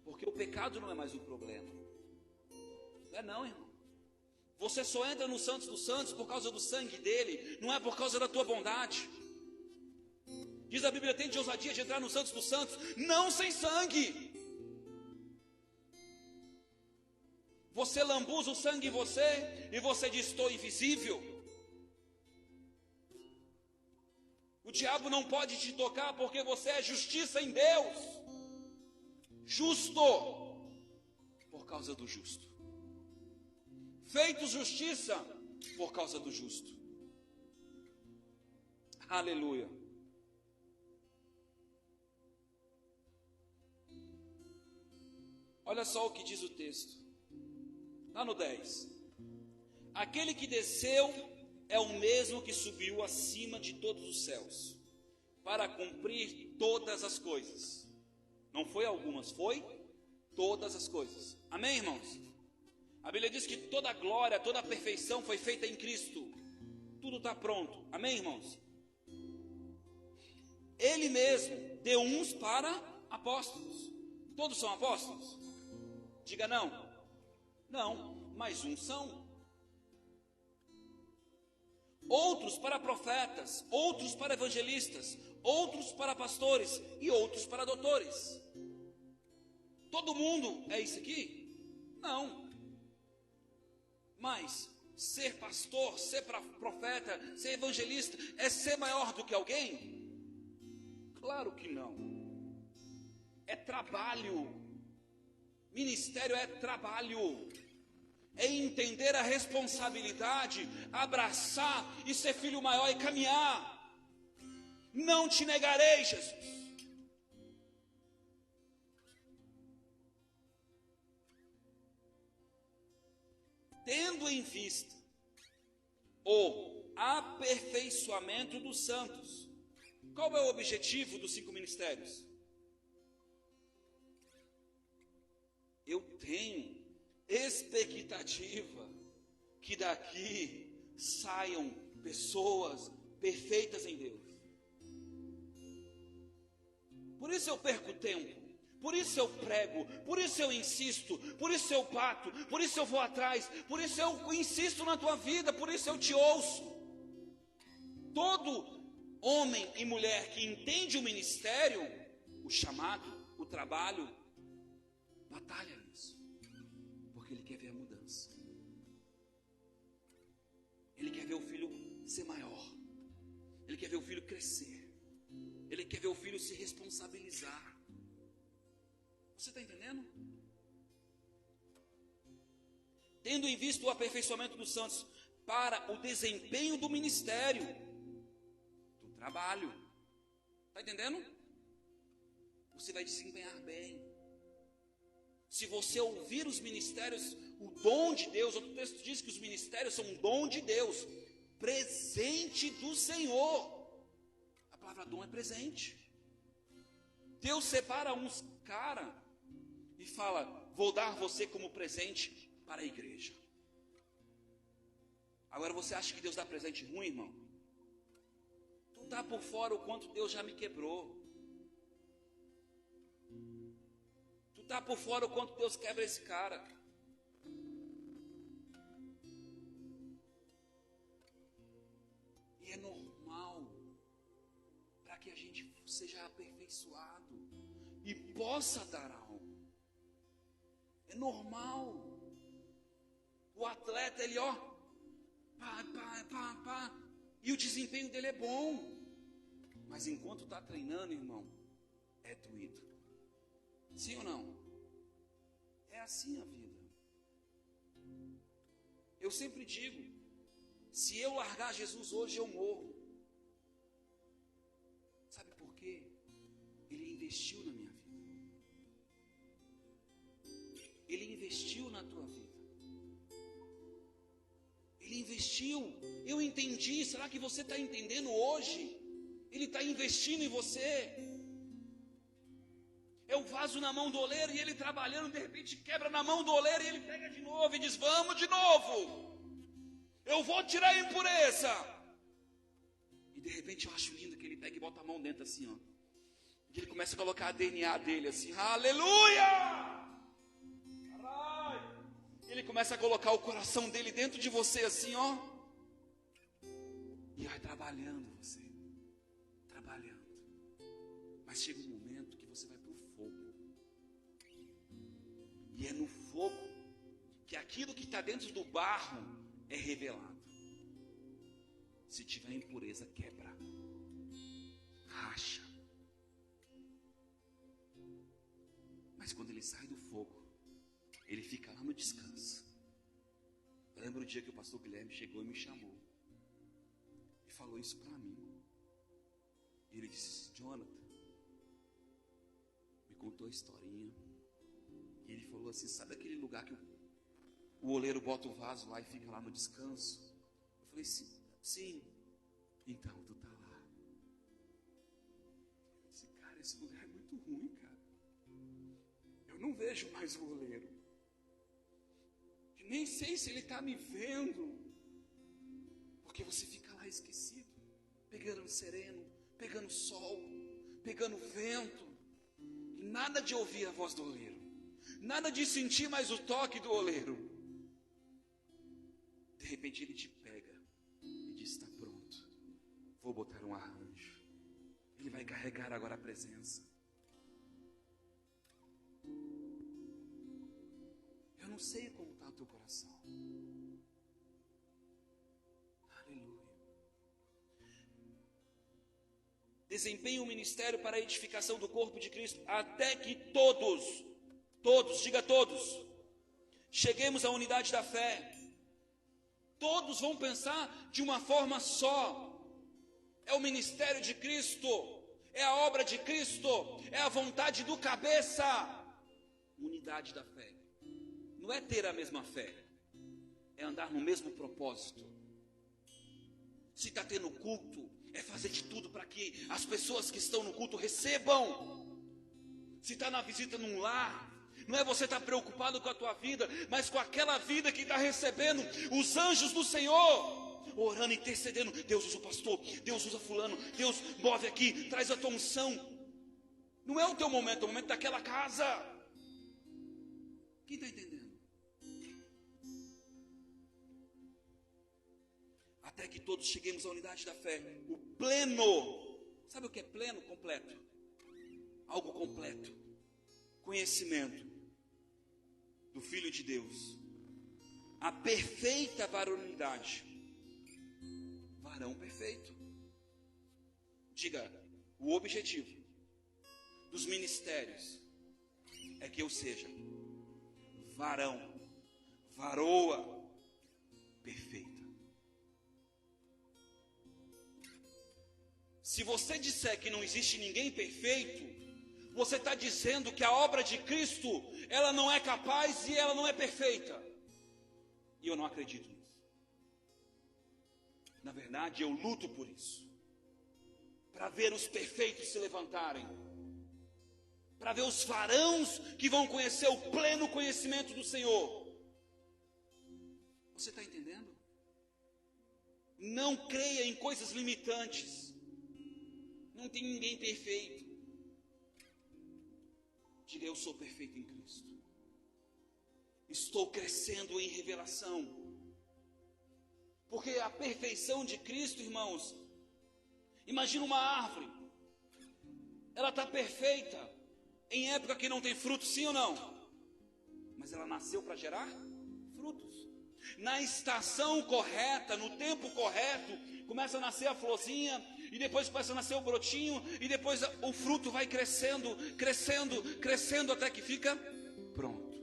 Porque o pecado não é mais o problema. Não é não, irmão. Você só entra no Santos dos Santos por causa do sangue dele, não é por causa da tua bondade. Diz a Bíblia: tem de ousadia de entrar no Santos dos Santos, não sem sangue. Você lambuza o sangue em você e você diz: estou invisível. O diabo não pode te tocar porque você é justiça em Deus. Justo por causa do justo. Feito justiça por causa do justo. Aleluia. Olha só o que diz o texto. Lá no 10. Aquele que desceu é o mesmo que subiu acima de todos os céus, para cumprir todas as coisas. Não foi algumas, foi todas as coisas. Amém, irmãos? A Bíblia diz que toda a glória, toda a perfeição foi feita em Cristo. Tudo está pronto. Amém, irmãos? Ele mesmo deu uns para apóstolos. Todos são apóstolos? Diga não. Não, mas uns são. Outros para profetas, outros para evangelistas, outros para pastores e outros para doutores. Todo mundo é isso aqui? Não. Mas ser pastor, ser profeta, ser evangelista é ser maior do que alguém? Claro que não. É trabalho. Ministério é trabalho. É entender a responsabilidade, abraçar e ser filho maior e caminhar. Não te negarei, Jesus. Tendo em vista o aperfeiçoamento dos santos. Qual é o objetivo dos 5 ministérios? Eu tenho expectativa que daqui saiam pessoas perfeitas em Deus. Por isso eu perco tempo, por isso eu prego, por isso eu insisto, por isso eu bato, por isso eu vou atrás, por isso eu insisto na tua vida, por isso eu te ouço. Todo homem e mulher que entende o ministério, o chamado, o trabalho, batalha nisso, porque ele quer ver a mudança. Ele quer ver o filho ser maior, ele quer ver o filho crescer, ele quer ver o filho se responsabilizar. Você está entendendo? Tendo em vista o aperfeiçoamento dos santos para o desempenho do ministério, do trabalho. Está entendendo? Você vai desempenhar bem. Se você ouvir os ministérios, o dom de Deus, outro texto diz que os ministérios são um dom de Deus, presente do Senhor. A palavra dom é presente. Deus separa uns cara e fala: vou dar você como presente para a igreja. Agora você acha que Deus dá presente ruim, irmão? Tu tá por fora o quanto Deus já me quebrou. Tu tá por fora o quanto Deus quebra esse cara. E é normal para que a gente seja aperfeiçoado e possa dar algo. É normal. O atleta, ele pá, e o desempenho dele é bom. Mas enquanto está treinando, irmão, é doído. Sim ou não? É assim a vida. Eu sempre digo, se eu largar Jesus hoje, eu morro. Sabe por quê? Ele investiu na minha vida. Ele investiu na tua vida. Ele investiu. Eu entendi. Será que você está entendendo hoje? Ele está investindo em você. É o vaso na mão do oleiro e ele trabalhando, de repente quebra na mão do oleiro e ele pega de novo e diz: vamos de novo. Eu vou tirar a impureza. E de repente eu acho lindo que ele pega e bota a mão dentro assim, ó. E ele começa a colocar a DNA dele assim. Aleluia! Ele começa a colocar o coração dele dentro de você assim, ó. E vai trabalhando você. Trabalhando. Mas chega um momento que você vai para o fogo. E é no fogo que aquilo que está dentro do barro é revelado. Se tiver impureza, quebra. Racha. Mas quando ele sai do fogo, ele fica lá no descanso. Eu lembro o dia que o pastor Guilherme chegou e me chamou. E falou isso para mim. E ele disse: Jonathan, me contou a historinha. E ele falou assim: sabe aquele lugar que o oleiro bota o vaso lá e fica lá no descanso? Eu falei: sim. Então, tu tá lá. Eu disse: cara, esse lugar é muito ruim, cara. Eu não vejo mais o oleiro. Nem sei se ele está me vendo. Porque você fica lá esquecido, pegando sereno, pegando sol, pegando vento. E nada de ouvir a voz do oleiro, nada de sentir mais o toque do oleiro. De repente ele te pega e diz: está pronto, vou botar um arranjo. Ele vai carregar agora a presença. Eu não sei como está o teu coração. Aleluia. Desempenhe o ministério para a edificação do corpo de Cristo, até que todos, diga todos, cheguemos à unidade da fé. Todos vão pensar de uma forma só. É o ministério de Cristo, é a obra de Cristo, é a vontade do cabeça. Unidade da fé. Não é ter a mesma fé, é andar no mesmo propósito. Se está tendo culto, é fazer de tudo para que as pessoas que estão no culto recebam. Se está na visita num lar, Não é você estar preocupado com a tua vida, mas com aquela vida que está recebendo os anjos do Senhor, orando, intercedendo. Deus usa o pastor, Deus usa fulano, Deus move aqui, traz a tua unção. Não é o teu momento, é o momento daquela casa. Quem está entendendo? Até que todos cheguemos à unidade da fé, o pleno. Sabe o que é pleno? Completo. Algo completo. Conhecimento do Filho de Deus, a perfeita varonilidade, varão perfeito. Diga, o objetivo dos ministérios é que eu seja varão, varoa perfeita. Se você disser que não existe ninguém perfeito, você está dizendo que a obra de Cristo, ela não é capaz e ela não é perfeita. E eu não acredito nisso. Na verdade, eu luto por isso. Para ver os perfeitos se levantarem. Para ver os varãos que vão conhecer o pleno conhecimento do Senhor. Você está entendendo? Não creia em coisas limitantes. Não tem ninguém perfeito. Diga, eu sou perfeito em Cristo. Estou crescendo em revelação. Porque a perfeição de Cristo, irmãos, imagina uma árvore. Ela está perfeita em época que não tem fruto, sim ou não? Mas ela nasceu para gerar frutos. Na estação correta, no tempo correto, começa a nascer a florzinha, e depois começa a nascer o brotinho, e depois o fruto vai crescendo, crescendo, crescendo, até que fica pronto.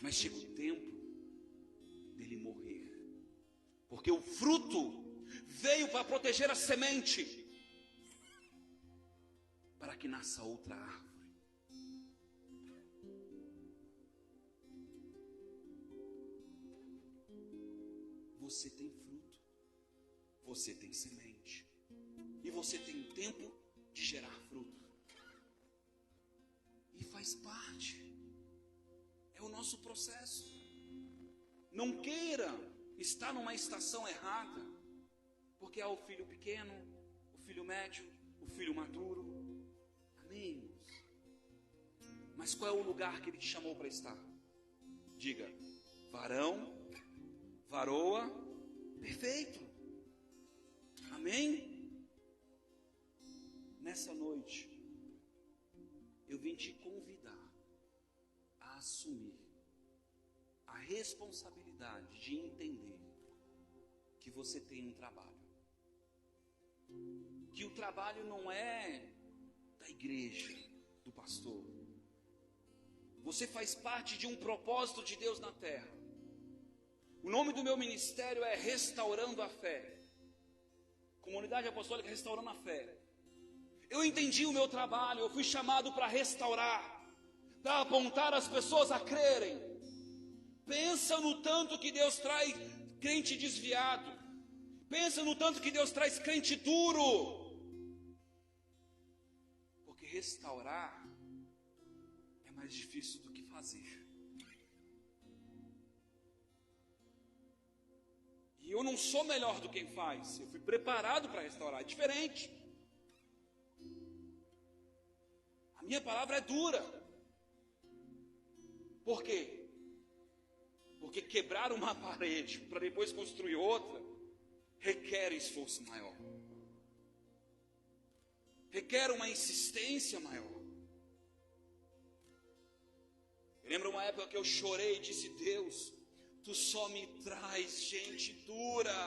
Mas chega o tempo dele morrer, porque o fruto veio para proteger a semente, para que nasça outra árvore. Você tem fruto, você tem semente, e você tem tempo de gerar fruto, e faz parte, é o nosso processo. Não queira estar numa estação errada, porque há o filho pequeno, o filho médio, o filho maduro, amém? Mas qual é o lugar que ele te chamou para estar? Diga, varão, varoa, perfeito. Amém? Nessa noite, eu vim te convidar a assumir a responsabilidade de entender que você tem um trabalho. Que o trabalho não é da igreja, do pastor. Você faz parte de um propósito de Deus na terra. O nome do meu ministério é Restaurando a Fé. Comunidade Apostólica Restaurando a Fé. Eu entendi o meu trabalho, eu fui chamado para restaurar, para apontar as pessoas a crerem. Pensa no tanto que Deus traz crente desviado. Pensa no tanto que Deus traz crente duro. Porque restaurar é mais difícil do que fazer. E eu não sou melhor do que quem faz. Eu fui preparado para restaurar. É diferente. A minha palavra é dura. Por quê? Porque quebrar uma parede para depois construir outra requer esforço maior. Requer uma insistência maior. Eu lembro uma época que eu chorei e disse: Deus, Tu só me traz gente dura.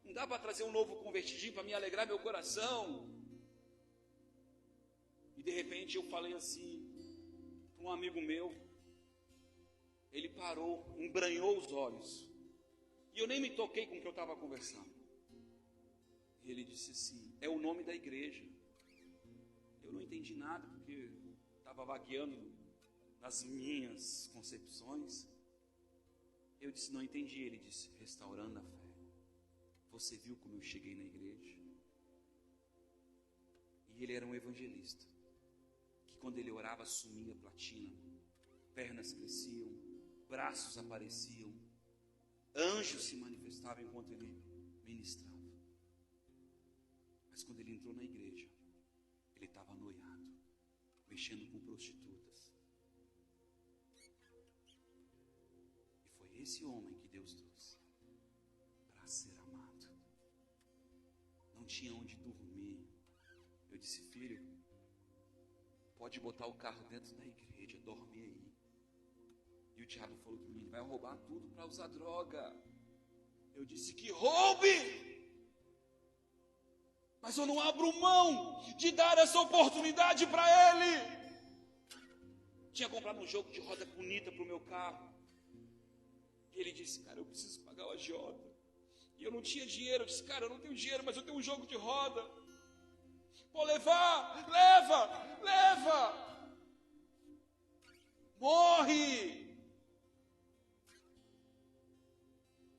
Não dá para trazer um novo convertidinho para me alegrar meu coração. E de repente eu falei assim para um amigo meu. Ele parou, embranhou os olhos. E eu nem me toquei com o que eu estava conversando. E ele disse assim: é o nome da igreja. Eu não entendi nada, porque estava vagueando nas minhas concepções. Eu disse: não entendi. Ele disse: restaurando a fé. Você viu como eu cheguei na igreja? E ele era um evangelista, que quando ele orava, sumia a platina, pernas cresciam, braços apareciam, anjos se manifestavam enquanto ele ministrava. Mas quando ele entrou na igreja, ele estava noiado, mexendo com prostitutas. E foi esse homem que Deus trouxe para ser amado. Não tinha onde dormir. Eu disse: filho, pode botar o carro dentro da igreja, dorme aí. E o diabo falou para mim: vai roubar tudo para usar droga. Eu disse: que roube! Mas eu não abro mão de dar essa oportunidade para ele. Tinha comprado um jogo de roda bonita para o meu carro. E ele disse: cara, eu preciso pagar o agiota. E eu não tinha dinheiro. Eu disse: cara, eu não tenho dinheiro, mas eu tenho um jogo de roda. Vou levar, leva. Morre.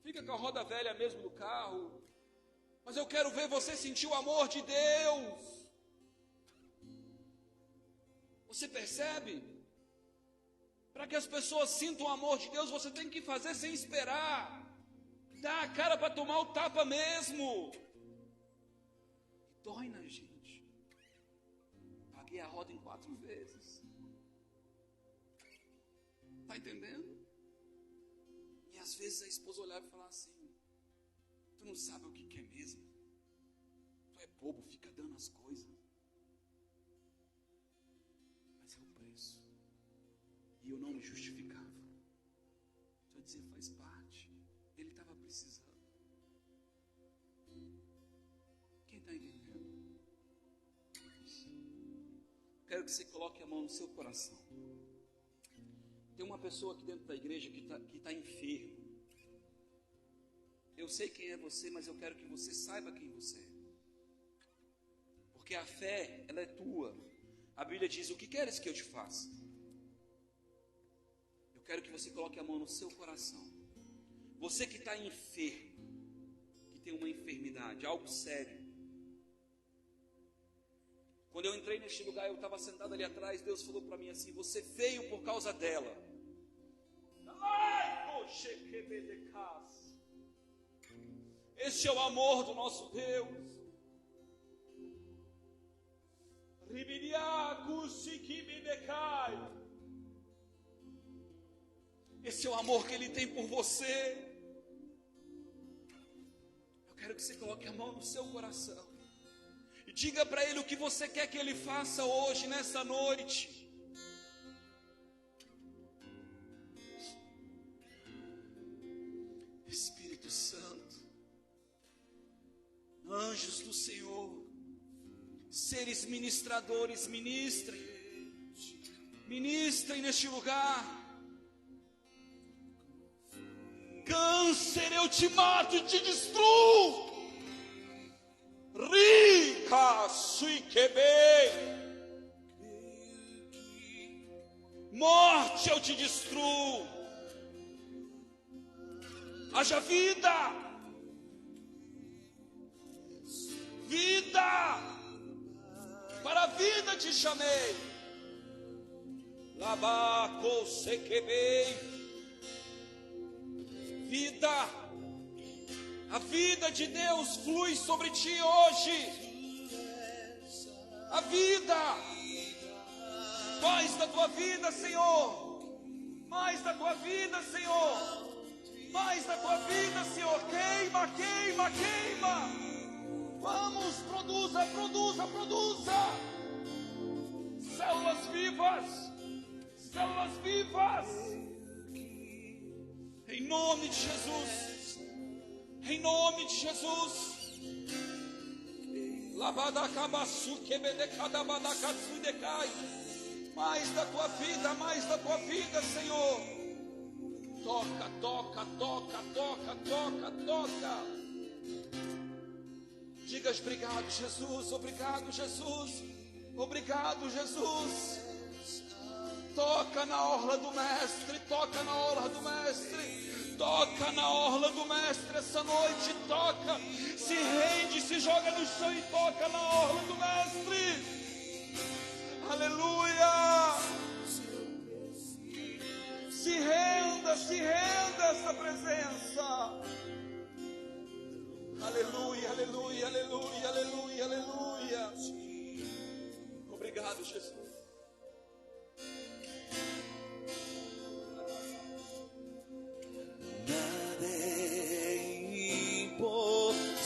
Fica com a roda velha mesmo do carro. Mas eu quero ver você sentir o amor de Deus. Você percebe? Para que as pessoas sintam o amor de Deus, você tem que fazer sem esperar. Dar a cara para tomar o tapa mesmo. E dói na gente. Paguei a roda em 4 vezes. Está entendendo? E às vezes a esposa olhava e falava assim: tu não sabe o que é mesmo? Tu é bobo, fica dando as coisas. Mas é o preço. E eu não me justificava. Só dizia: faz parte. Ele estava precisando. Quem está entendendo? Quero que você coloque a mão no seu coração. Tem uma pessoa aqui dentro da igreja que está enfermo. Eu sei quem é você, mas eu quero que você saiba quem você é. Porque a fé, ela é tua. A Bíblia diz: o que queres que eu te faça? Eu quero que você coloque a mão no seu coração. Você que está enfermo, que tem uma enfermidade, algo sério. Quando eu entrei neste lugar, eu estava sentado ali atrás, Deus falou para mim assim: você veio por causa dela. Este é o amor do nosso Deus. Esse é o amor que Ele tem por você. Eu quero que você coloque a mão no seu coração e diga para Ele o que você quer que Ele faça hoje, nessa noite. Espírito Santo, anjos do Senhor, seres ministradores, ministrem neste lugar. Câncer, eu te mato e te destruo. Rica suikebe. Morte, eu te destruo. Haja vida. Vida. Para a vida te chamei. Labaco sequebei. Vida, a vida de Deus flui sobre ti hoje. A vida, mais da tua vida, Senhor. Mais da tua vida, Senhor. Mais da tua vida, Senhor. Queima, queima, queima. Vamos, produza, produza, produza. Células vivas. Células vivas. Em nome de Jesus. Em nome de Jesus. Mais da tua vida, Senhor. Toca, toca, toca, toca, toca, toca. Digas: obrigado, Jesus, obrigado, Jesus, obrigado, Jesus. Toca na orla do Mestre, toca na orla do Mestre, toca na orla do Mestre essa noite, toca, se rende, se joga no chão e toca na orla do Mestre. Aleluia. essa presença. Aleluia, aleluia, aleluia, aleluia, aleluia. Obrigado, Jesus. Nada é impossível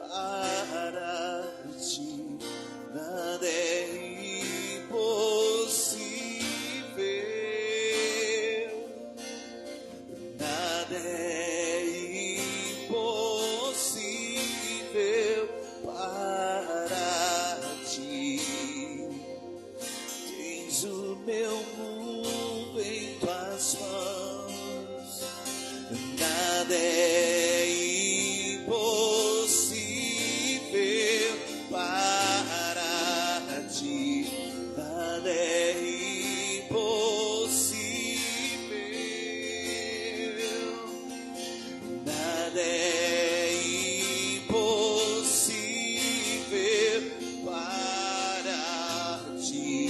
para ti. Nada é impossível. Nada é impossível para ti. Tens o meu mundo em tuas mãos. Nada é impossível para ti. Nada é impossível. Nada é impossível para ti.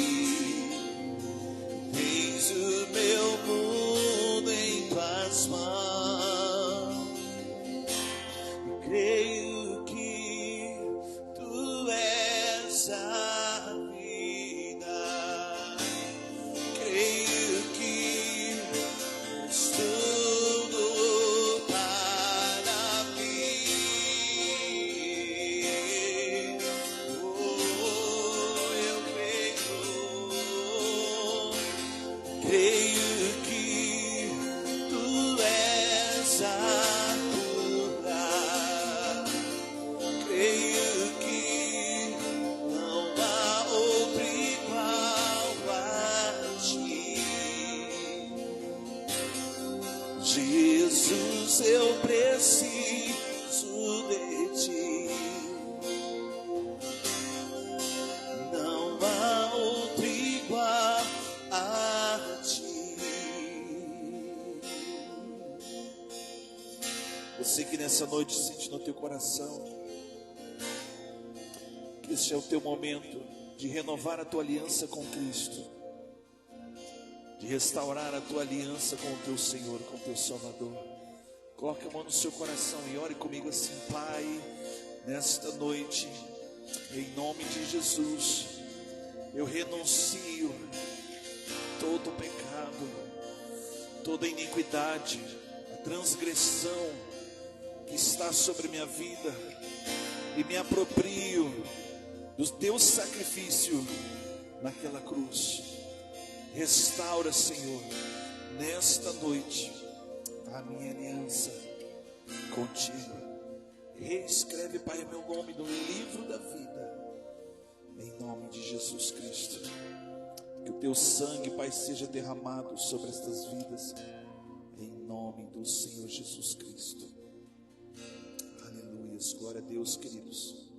Tens o meu mundo em tuas mãos. Creio que tu és a vida. Creio que és tudo para mim. Oh, eu creio que tu és a cura. Creio que não há outro igual a ti. Jesus, eu preciso de ti. Não há outro igual a ti. Você que nessa noite sente no teu coração que este é o teu momento de renovar a tua aliança com Cristo, de restaurar a tua aliança com o teu Senhor, com o teu Salvador. Coloque a mão no seu coração e ore comigo assim: Pai, nesta noite, em nome de Jesus, eu renuncio todo o pecado, toda a iniquidade, a transgressão que está sobre minha vida e me aproprio do teu sacrifício naquela cruz. Restaura, Senhor, nesta noite a minha aliança contigo. Reescreve, Pai, meu nome no livro da vida, em nome de Jesus Cristo. Que o teu sangue, Pai, seja derramado sobre estas vidas, em nome do Senhor Jesus Cristo. Aleluia, glória a Deus, queridos.